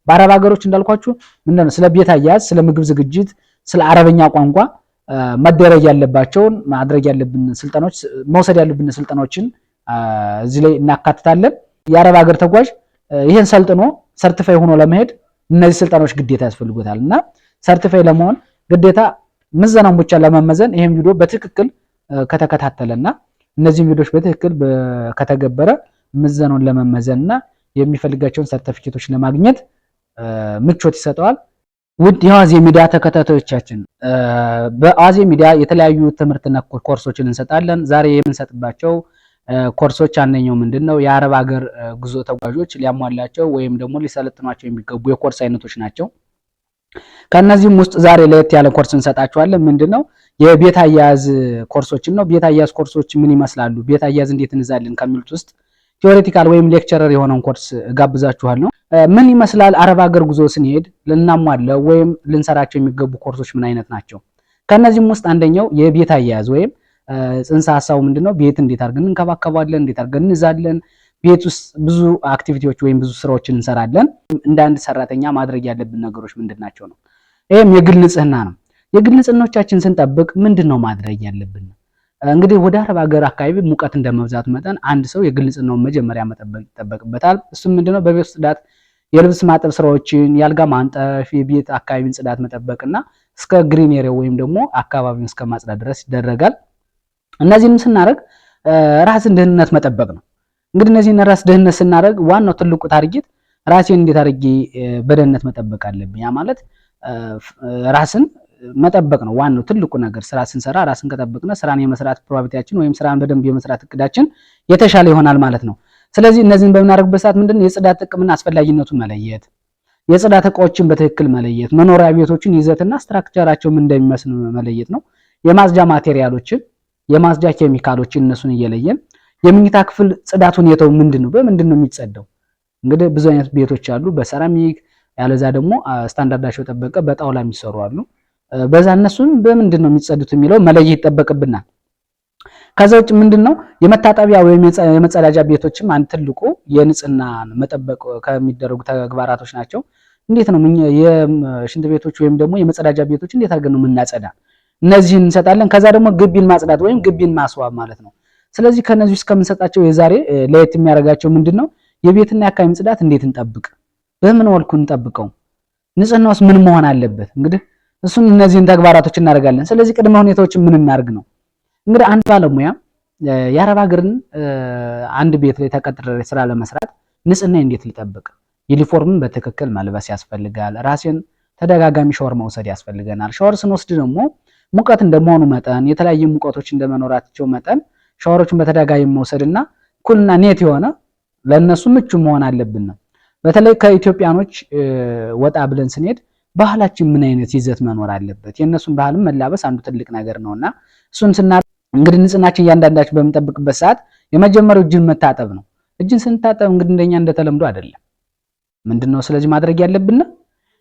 በአረብ ሀገሮች እንዳልኳችሁ ምንድነው ስለ ቤት አያያዝ፣ ስለ ምግብ ዝግጅት፣ ስለ አረበኛ ቋንቋ መደረግ ያለባቸውን ማድረግ ያለብን ስልጠናዎች መውሰድ ያለብን ስልጠናዎችን እዚህ ላይ እናካትታለን። የአረብ ሀገር ተጓዥ ይሄን ሰልጥኖ ሰርቲፋይ ሆኖ ለመሄድ እነዚህ ስልጠናዎች ግዴታ ያስፈልጉታል እና ሰርቲፋይ ለመሆን ግዴታ ምዘናውን ብቻ ለመመዘን ይሄን ቪዲዮ በትክክል ከተከታተለና እነዚህ ቪዲዮዎች በትክክል ከተገበረ ምዘናውን ለመመዘንና የሚፈልጋቸውን ሰርቲፊኬቶች ለማግኘት ምቾት ይሰጠዋል። ውድ የአዋዜ ሚዲያ ተከታታዮቻችን በአዋዜ ሚዲያ የተለያዩ ትምህርት ነክ ኮርሶችን እንሰጣለን። ዛሬ የምንሰጥባቸው ኮርሶች አንደኛው ምንድነው የአረብ ሀገር ጉዞ ተጓዦች ሊያሟላቸው ወይም ደግሞ ሊሰለጥኗቸው የሚገቡ የኮርስ አይነቶች ናቸው። ከነዚህም ውስጥ ዛሬ ለየት ያለ ኮርስ እንሰጣቸዋለን። ምንድነው የቤት አያያዝ ኮርሶችን ነው። ቤት አያያዝ ኮርሶች ምን ይመስላሉ፣ ቤት አያያዝ እንዴት እንዛለን ከሚሉት ውስጥ ቲዮሬቲካል ወይም ሌክቸረር የሆነውን ኮርስ ጋብዛችኋል ነው። ምን ይመስላል አረብ ሀገር ጉዞ ስንሄድ ልናሟለው ወይም ልንሰራቸው የሚገቡ ኮርሶች ምን አይነት ናቸው? ከነዚህም ውስጥ አንደኛው የቤት አያያዝ ወይም ጽንሰ ሐሳቡ ምንድነው ቤት እንዴት አድርገን እንከባከባለን፣ እንዴት አድርገን እንዛለን፣ ቤት ውስጥ ብዙ አክቲቪቲዎች ወይም ብዙ ስራዎችን እንሰራለን። እንደ አንድ ሰራተኛ ማድረግ ያለብን ነገሮች ምንድናቸው ነው? ይሄም የግል ንጽህና ነው። የግል ንጽህናዎቻችን ስንጠብቅ ምንድነው ማድረግ ያለብን? እንግዲህ ወደ አረብ ሀገር አካባቢ ሙቀት እንደመብዛቱ መጠን አንድ ሰው የግል ንጽህናውን መጀመሪያ መጠበቅ ይጠበቅበታል። እሱም ምንድነው በቤት ውስጥ ጽዳት፣ የልብስ ማጠብ ስራዎችን፣ የአልጋ ማንጠፍ፣ የቤት አካባቢን ጽዳት መጠበቅና እስከ ግሪን ኤሪያ ወይም ደግሞ አካባቢውን እስከ ማጽዳት ድረስ ይደረጋል። እነዚህንም ስናደርግ ራስን ደህንነት መጠበቅ ነው። እንግዲህ እነዚህን ራስ ደህንነት ስናደርግ ዋናው ትልቁ ታርጌት ራሴን እንዴት አድርጌ በደህንነት መጠበቅ አለብኝ። ያ ማለት ራስን መጠበቅ ነው ዋናው ትልቁ ነገር። ስራ ስንሰራ ራስን ከጠበቅነ ስራን የመስራት ፕሮባቢሊቲያችን ወይም ስራን በደንብ የመስራት እቅዳችን የተሻለ ይሆናል ማለት ነው። ስለዚህ እነዚህን በምናደርግበት ሰዓት ምንድነው የጽዳት ጥቅምና አስፈላጊነቱን መለየት፣ የጽዳት እቃዎችን በትክክል መለየት፣ መኖሪያ ቤቶችን ይዘትና ስትራክቸራቸው ምን እንደሚመስል መለየት ነው። የማጽጃ ማቴሪያሎችን፣ የማጽጃ ኬሚካሎችን እነሱን እየለየን የመኝታ ክፍል ጽዳት ሁኔታው ምንድነው፣ በምንድነው የሚጸዳው? እንግዲህ ብዙ አይነት ቤቶች አሉ። በሰራሚክ ያለዛ ደግሞ ስታንዳርዳቸው ጠበቀ በጣውላ የሚሰሩ አሉ። በዛ እነሱን በምንድነው የሚጸዱት የሚለው መለየት ይጠበቅብናል። ከዛ ውጭ ምንድነው የመታጠቢያ ወይም የመጸዳጃ ቤቶችም አንድ ትልቁ የንጽህና መጠበቅ ከሚደረጉ ተግባራቶች ናቸው። እንዴት ነው የሽንት ቤቶች ወይም ደግሞ የመጸዳጃ ቤቶች እንዴት አድርገን ነው የምናጸዳ? እነዚህን እንሰጣለን። ከዛ ደግሞ ግቢን ማጽዳት ወይም ግቢን ማስዋብ ማለት ነው። ስለዚህ ከነዚህ ውስጥ ከምንሰጣቸው የዛሬ ለየት የሚያደርጋቸው ምንድነው የቤትና የአካባቢ ጽዳት እንዴት እንጠብቅ፣ በምን መልኩ እንጠብቀው፣ ንጽህናውስ ምን መሆን አለበት? እንግዲህ እሱን እነዚህን ተግባራቶች እናደርጋለን። ስለዚህ ቅድመ ሁኔታዎችን ምን እናድርግ ነው። እንግዲህ አንድ ባለሙያ የአረብ ሀገርን አንድ ቤት ላይ ተቀጥሬ ስራ ለመስራት ንጽህና እንዴት ሊጠብቅ፣ ዩኒፎርምን በትክክል መልበስ ያስፈልጋል። ራሴን ተደጋጋሚ ሻወር መውሰድ ያስፈልገናል። ሻወር ስንወስድ ደግሞ ሙቀት እንደመሆኑ መጠን የተለያዩ ሙቀቶች እንደመኖራቸው መጠን ሻወሮችን በተደጋጋሚ መውሰድና ኩልና ኔት የሆነ ለነሱ ምቹ መሆን አለብን ነው። በተለይ ከኢትዮጵያኖች ወጣ ብለን ስንሄድ ባህላችን ምን አይነት ይዘት መኖር አለበት፣ የእነሱን ባህልም መላበስ አንዱ ትልቅ ነገር ነውና እሱን እንግዲህ ንጽህናችን እያንዳንዳችን በምንጠብቅበት ሰዓት የመጀመሪያው እጅን መታጠብ ነው። እጅን ስንታጠብ እንግዲህ እንደኛ እንደተለምዶ አይደለም። ምንድነው ስለዚህ ማድረግ ያለብን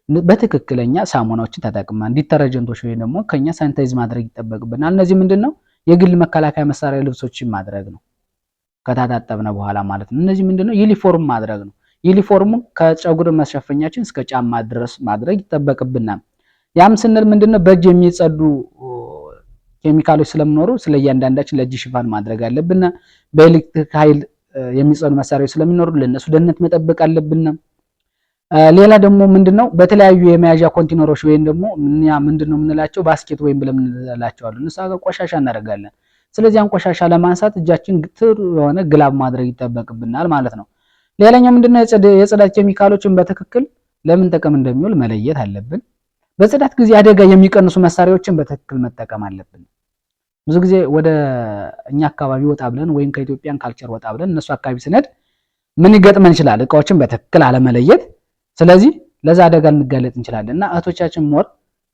በትክክለኛ ሳሙናዎችን ተጠቅመን ዲተርጀንቶች ወይ ደግሞ ከኛ ሳኒታይዝ ማድረግ ይጠበቅብናል። እነዚህ ምንድነው የግል መከላከያ መሳሪያ ልብሶችን ማድረግ ነው ከታጣጠብነ በኋላ ማለት ነው። እነዚህ ምንድነው ዩኒፎርም ማድረግ ነው። ዩኒፎርሙ ከፀጉር መሸፈኛችን እስከ ጫማ ድረስ ማድረግ ይጠበቅብናል። ያም ስንል ምንድነው በእጅ የሚጸዱ ኬሚካሎች ስለሚኖሩ ስለእያንዳንዳችን ለእጅ ሽፋን ማድረግ አለብን። በኤሌክትሪክ ኃይል የሚጸዱ መሳሪያዎች ስለሚኖሩ ለነሱ ደህንነት መጠበቅ አለብን። ሌላ ደግሞ ምንድነው በተለያዩ የመያዣ ኮንቴነሮች ወይም ደግሞ ምንድነው የምንላቸው ባስኬት ወይም ብለን እንላቸዋለን። እነሱ ጋር ቆሻሻ እናደርጋለን። ስለዚህ ያን ቆሻሻ ለማንሳት እጃችን ጥሩ የሆነ ግላብ ማድረግ ይጠበቅብናል ማለት ነው። ሌላኛው ምንድነው የጽዳት ኬሚካሎችን በትክክል ለምን ጥቅም እንደሚውል መለየት አለብን። በጽዳት ጊዜ አደጋ የሚቀንሱ መሳሪያዎችን በትክክል መጠቀም አለብን። ብዙ ጊዜ ወደ እኛ አካባቢ ወጣ ብለን ወይም ከኢትዮጵያን ካልቸር ወጣ ብለን እነሱ አካባቢ ስንሄድ ምን ይገጥመን ይችላል? እቃዎችን በትክክል አለመለየት። ስለዚህ ለዛ አደጋ እንጋለጥ እንችላለን እና እህቶቻችን ሞር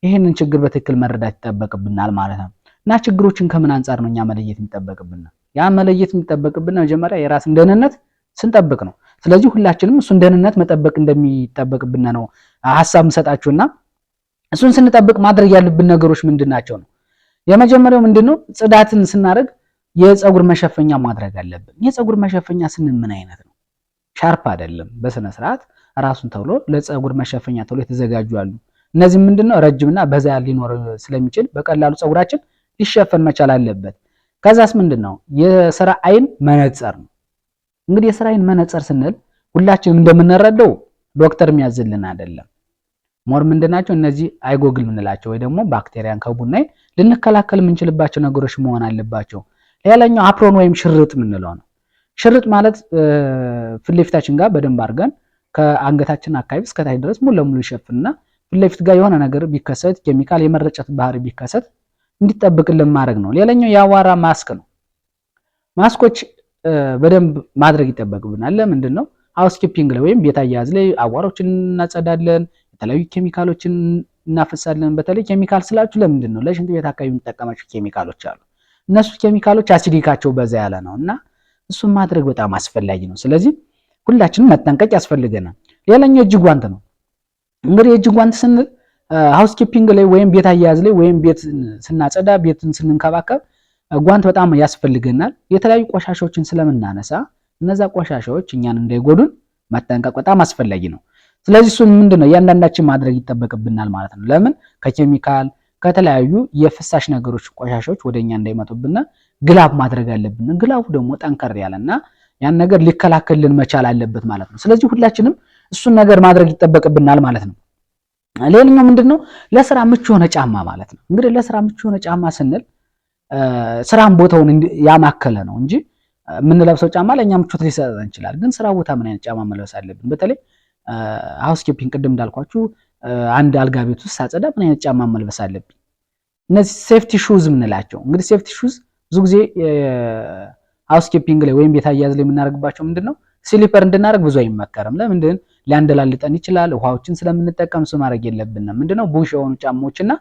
ይሄንን ችግር በትክክል መረዳት ይጠበቅብናል ማለት ነው። እና ችግሮችን ከምን አንፃር ነው እኛ መለየት የሚጠበቅብን? ያ መለየት የሚጠበቅብን መጀመሪያ የራስን ደህንነት ስንጠብቅ ነው። ስለዚህ ሁላችንም እሱን ደህንነት መጠበቅ እንደሚጠበቅብን ነው ሐሳብ እንሰጣችሁና እሱን ስንጠብቅ ማድረግ ያለብን ነገሮች ምንድናቸው ነው? የመጀመሪያው ምንድነው ጽዳትን ስናደርግ የፀጉር መሸፈኛ ማድረግ አለብን። የፀጉር መሸፈኛ ስንል ምን አይነት ነው? ሻርፕ አይደለም፣ በስነ ስርዓት ራሱን ተብሎ ለፀጉር መሸፈኛ ተብሎ የተዘጋጁ አሉ። እነዚህ ምንድነው ረጅምና በዛ ሊኖር ስለሚችል በቀላሉ ፀጉራችን ሊሸፈን መቻል አለበት። ከዛስ ምንድነው የስራ አይን መነጽር ነው። እንግዲህ የስራ አይን መነጽር ስንል ሁላችንም እንደምንረዳው ዶክተር የሚያዝልን አይደለም። ሞር ምንድናቸው እነዚህ አይጎግል ምንላቸው ወይ ደግሞ ባክቴሪያን ከቡናይ ልንከላከል የምንችልባቸው ነገሮች መሆን አለባቸው። ሌላኛው አፕሮን ወይም ሽርጥ ምንለው ነው። ሽርጥ ማለት ፊት ለፊታችን ጋር በደንብ አድርገን ከአንገታችን አካባቢ እስከ ታች ድረስ ሙሉ ለሙሉ ይሸፍንና ፊት ለፊት ጋር የሆነ ነገር ቢከሰት ኬሚካል የመረጨት ባህሪ ቢከሰት እንዲጠብቅልን ማድረግ ነው። ሌላኛው የአዋራ ማስክ ነው። ማስኮች በደንብ ማድረግ ይጠበቅብናል። ለምንድን ነው ሃውስኪፒንግ ላይ ወይም ቤት አያያዝ ላይ አዋራዎችን እናጸዳለን፣ የተለያዩ ኬሚካሎችን እናፈሳለን። በተለይ ኬሚካል ስላችሁ ለምንድን ነው ለሽንት ቤት አካባቢ የምንጠቀማቸው ኬሚካሎች አሉ። እነሱ ኬሚካሎች አሲዲካቸው በዛ ያለ ነው እና እሱን ማድረግ በጣም አስፈላጊ ነው። ስለዚህ ሁላችንም መጠንቀቅ ያስፈልገናል። ሌላኛው እጅ ጓንት ነው። እንግዲህ እጅ ጓንት ስንል ሃውስኪፒንግ ላይ ወይም ቤት አያያዝ ላይ ወይም ቤት ስናጸዳ ቤትን ስንንከባከብ ጓንት በጣም ያስፈልገናል። የተለያዩ ቆሻሻዎችን ስለምናነሳ እነዛ ቆሻሻዎች እኛን እንዳይጎዱን መጠንቀቅ በጣም አስፈላጊ ነው። ስለዚህ እሱን ምንድነው እያንዳንዳችን ማድረግ ይጠበቅብናል ማለት ነው። ለምን ከኬሚካል ከተለያዩ የፍሳሽ ነገሮች ቆሻሻዎች ወደኛ እንዳይመጡብን ግላብ ማድረግ አለብን። ግላቡ ደግሞ ጠንከር ያለና ያን ነገር ሊከላከልልን መቻል አለበት ማለት ነው። ስለዚህ ሁላችንም እሱን ነገር ማድረግ ይጠበቅብናል ማለት ነው። ሌላኛው ምንድነው ለስራ ምቹ የሆነ ጫማ ማለት ነው። እንግዲህ ለስራ ምቹ የሆነ ጫማ ስንል ስራን ቦታውን ያማከለ ነው እንጂ የምንለብሰው ጫማ ለኛ ምቾት ሊሰጠን ይችላል። ግን ስራ ቦታ ምን አይነት ጫማ መልበስ አለብን? በተለይ ሃውስኪፒንግ ቅድም እንዳልኳችሁ አንድ አልጋ ቤት ውስጥ ሳጸዳ ምን አይነት ጫማ መልበስ አለብኝ? እነዚህ ሴፍቲ ሹዝ የምንላቸው እንግዲህ ሴፍቲ ሹዝ ብዙ ጊዜ ሃውስኪፒንግ ላይ ወይም ቤት አያያዝ ላይ የምናደርግባቸው ምንድነው ስሊፐር እንድናደርግ ብዙ አይመከርም። ለምንድን ሊያንደላልጠን ይችላል። ውሃዎችን ስለምንጠቀም እሱ ማድረግ የለብንም። ምንድነው ቡሽ የሆኑ ጫማዎችና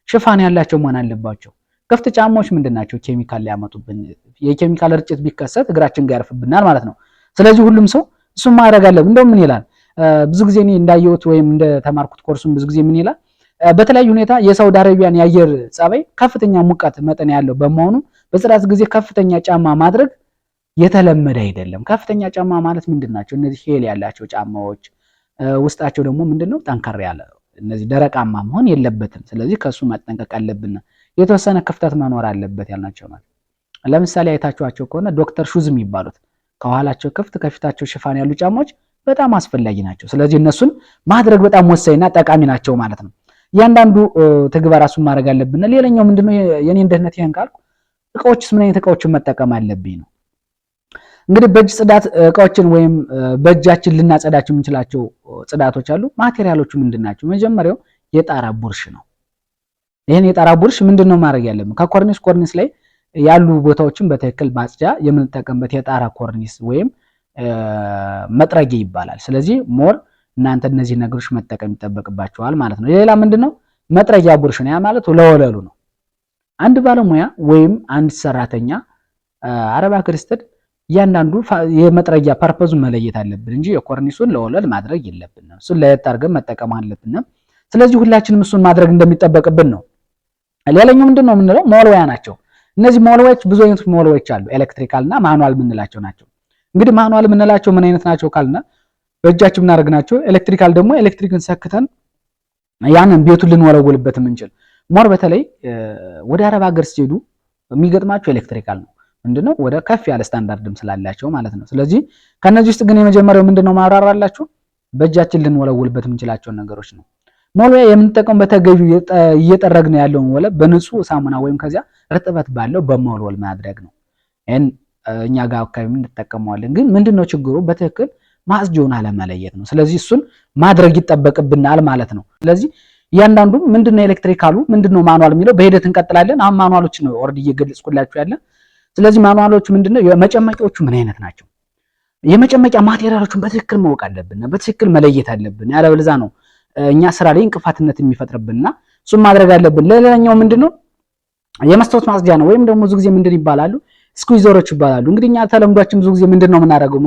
ሽፋን ያላቸው መሆን አለባቸው። ክፍት ጫማዎች ምንድናቸው ኬሚካል ሊያመጡብን፣ የኬሚካል ርጭት ቢከሰት እግራችን ጋር ያርፍብናል ማለት ነው። ስለዚህ ሁሉም ሰው እሱን ማድረግ አለብን። እንደውም ምን ይላል ብዙ ጊዜ እኔ እንዳየሁት ወይም እንደተማርኩት ኮርሱን ብዙ ጊዜ ምን ይላል በተለያዩ ሁኔታ የሳውዲ አረቢያን የአየር ጸባይ ከፍተኛ ሙቀት መጠን ያለው በመሆኑ በጽዳት ጊዜ ከፍተኛ ጫማ ማድረግ የተለመደ አይደለም። ከፍተኛ ጫማ ማለት ምንድናቸው? እነዚህ ሄል ያላቸው ጫማዎች ውስጣቸው ደግሞ ምንድነው ጠንከር ያለ እነዚህ ደረቃማ መሆን የለበትም። ስለዚህ ከሱ መጠንቀቅ አለብን። የተወሰነ ክፍተት መኖር አለበት ያልናቸው ማለት ለምሳሌ አይታችኋቸው ከሆነ ዶክተር ሹዝ የሚባሉት ከኋላቸው ክፍት ከፊታቸው ሽፋን ያሉ ጫማዎች በጣም አስፈላጊ ናቸው። ስለዚህ እነሱን ማድረግ በጣም ወሳኝና ጠቃሚ ናቸው ማለት ነው። እያንዳንዱ ተግባር እሱን ማድረግ አለብን። ሌላኛው ምንድነው የኔን ደህንነት ይሄን ካልኩ እቃዎችስ ምን አይነት እቃዎችን መጠቀም አለብኝ ነው። እንግዲህ በእጅ ጽዳት እቃዎችን ወይም በእጃችን ልናጸዳቸው የምንችላቸው ጽዳቶች አሉ። ማቴሪያሎቹ ምንድናቸው? መጀመሪያው የጣራ ቡርሽ ነው። ይሄን የጣራ ቡርሽ ምንድነው ማድረግ ያለብን? ከኮርኒስ ላይ ያሉ ቦታዎችን በትክክል ማጽጃ የምንጠቀምበት የጣራ ኮርኒስ ወይም መጥረጊያ ይባላል። ስለዚህ ሞር እናንተ እነዚህ ነገሮች መጠቀም ይጠበቅባቸዋል ማለት ነው። ሌላ ምንድነው መጥረጊያ ቡርሽ ነው። ያ ማለት ለወለሉ ነው። አንድ ባለሙያ ወይም አንድ ሰራተኛ አረባ ክርስቲያን እያንዳንዱ የመጥረጊያ ፐርፐዙ መለየት አለብን እንጂ የኮርኒሱን ለወለል ማድረግ የለብንም። እሱን ለየት አድርገን መጠቀም አለብን። ስለዚህ ሁላችንም እሱን ማድረግ እንደሚጠበቅብን ነው። ሌላኛው ምንድነው የምንለው ሞልዋያ ናቸው። እነዚህ ሞልዋያዎች ብዙ አይነት ሞልዋያዎች አሉ። ኤሌክትሪካል እና ማኑዋል የምንላቸው ናቸው። እንግዲህ ማኑዋል የምንላቸው ምን አይነት ናቸው ካልና በእጃችን የምናደርግ ናቸው። ኤሌክትሪካል ደግሞ ኤሌክትሪክን ሰክተን ያንን ቤቱን ልንወለውልበት የምንችል ሞር በተለይ ወደ አረብ ሀገር ሲሄዱ የሚገጥማቸው ኤሌክትሪካል ነው። ምንድነው ወደ ከፍ ያለ ስታንዳርድም ስላላቸው ማለት ነው። ስለዚህ ከነዚህ ውስጥ ግን የመጀመሪያው ምንድነው ማብራራላችሁ በእጃችን ልንወለውልበት የምንችላቸው ነገሮች ነው። ሞልዋያ የምንጠቀመው በተገቢው እየጠረግን ያለውን ወለብ በንጹህ ሳሙና ወይም ከዚያ ርጥበት ባለው በመወልወል ማድረግ ነው። ይሄን እኛ ጋር አካባቢ እንጠቀመዋለን። ግን ምንድነው ችግሩ በትክክል ማጽጃውን አለመለየት ነው። ስለዚህ እሱን ማድረግ ይጠበቅብናል ማለት ነው። ስለዚህ እያንዳንዱ ምንድነው ኤሌክትሪካሉ ምንድነው ማኑዋል የሚለው በሂደት እንቀጥላለን። አሁን ማኑዋሎች ነው ኦልሬዲ እየገለጽኩላችሁ ያለ። ስለዚህ ማኑዋሎቹ ምንድነው የመጨመቂያዎቹ ምን አይነት ናቸው? የመጨመቂያ ማቴሪያሎቹን በትክክል ማወቅ አለብን፣ በትክክል መለየት አለብን። ያለበለዚያ ነው እኛ ስራ ላይ እንቅፋትነት የሚፈጥርብንና እሱን ማድረግ አለብን። ሌላኛው ምንድነው የመስታወት ማጽጃ ነው። ወይም ደግሞ ብዙ ጊዜ ምንድን ይባላሉ ስኩዊዘሮች ይባላሉ። እንግዲህ እኛ ተለምዷችን ብዙ ጊዜ ምንድነው የምናደርገው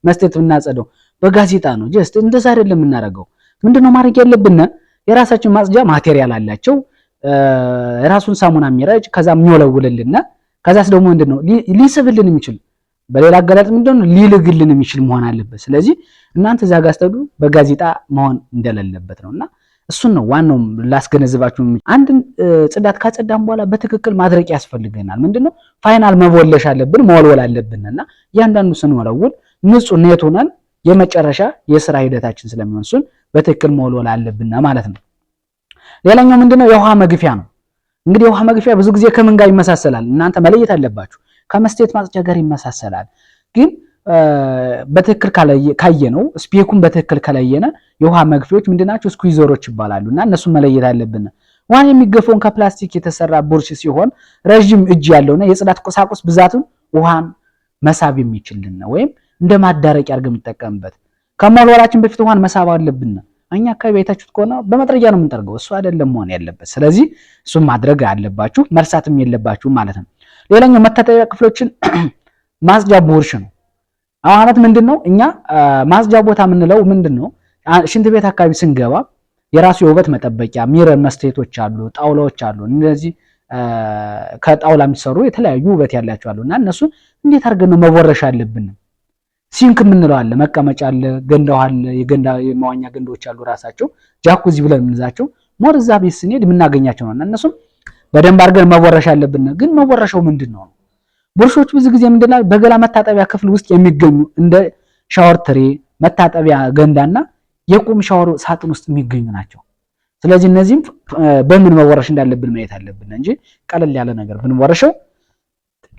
መስጠት የምናጸደው በጋዜጣ ነው። ጀስት እንደዛ አይደለም የምናደርገው። ምንድነው ማድረግ ያለብን የራሳችን ማጽጃ ማቴሪያል አላቸው። ራሱን ሳሙና የሚረጭ ከዛ የሚወለውልልና ከዛስ ደግሞ ምንድነው ሊስብልን የሚችል በሌላ አገላለጽ ምንድነው ሊልግልን የሚችል መሆን አለበት። ስለዚህ እናንተ እዛ ጋር ስትሄዱ በጋዜጣ መሆን እንደሌለበት ነውና እሱን ነው ዋናው ላስገነዝባችሁ። አንድ ጽዳት ካጸዳን በኋላ በትክክል ማድረቅ ያስፈልገናል። ምንድነው ፋይናል መወለሽ አለብን፣ መወልወል አለብንና እያንዳንዱ ስንወለውል ንጹህ ኔት ሆነን የመጨረሻ የስራ ሂደታችን ስለሚሆን እሱን በትክክል መወልወል አለብን ማለት ነው። ሌላኛው ምንድነው የውሃ መግፊያ ነው። እንግዲህ የውሃ መግፊያ ብዙ ጊዜ ከምን ጋር ይመሳሰላል? እናንተ መለየት አለባችሁ። ከመስቴት ማጽጃ ጋር ይመሳሰላል። ግን በትክክል ካየነው ስፔኩን በትክክል ከለየነ የውሃ መግፊያዎች ምንድናቸው? ስኩዊዘሮች ይባላሉና እነሱን መለየት አለብን። ውሃን የሚገፈውን ከፕላስቲክ የተሰራ ቡርሽ ሲሆን ረጅም እጅ ያለውና የጽዳት ቁሳቁስ ብዛቱን ውሃን መሳብ የሚችልን ወይም እንደ ማዳረቂያ አድርገን የምንጠቀምበት። ከመወልወላችን በፊት ውሃን መሳብ አለብን። እኛ አካባቢ አይታችሁት ከሆነ በመጥረጊያ ነው የምንጠርገው። እሱ አይደለም መሆን ያለበት። ስለዚህ እሱን ማድረግ አለባችሁ፣ መርሳትም የለባችሁም ማለት ነው። ሌላኛው መታጠቢያ ክፍሎችን ማጽጃ ቡርሽ ነው። ማለት ምንድነው እኛ ማጽጃ ቦታ የምንለው ምንድነው? ሽንት ቤት አካባቢ ስንገባ የራሱ የውበት መጠበቂያ ሚረር መስቴቶች አሉ፣ ጣውላዎች አሉ። እነዚህ ከጣውላ የሚሰሩ የተለያዩ ውበት ያላቸው አሉና እነሱ እንዴት አድርገን ነው መቦረሽ አለብን? ሲንክ የምንለው አለ፣ መቀመጫ አለ፣ ገንዳው አለ፣ የመዋኛ ገንዳዎች አሉ ራሳቸው ጃኩዚ ብለን የምንዛቸው ሞር እዛ ቤት ስንሄድ የምናገኛቸው ነውና እነሱም በደንብ አድርገን መቦረሽ አለብን። ግን መቦረሻው ምንድነው? ቡርሾች ብዙ ጊዜ ምንድነው በገላ መታጠቢያ ክፍል ውስጥ የሚገኙ እንደ ሻወር ትሬ፣ መታጠቢያ ገንዳና የቁም ሻወር ሳጥን ውስጥ የሚገኙ ናቸው። ስለዚህ እነዚህም በምን መወረሽ እንዳለብን ማየት አለብን እንጂ ቀለል ያለ ነገር ብንወረሸው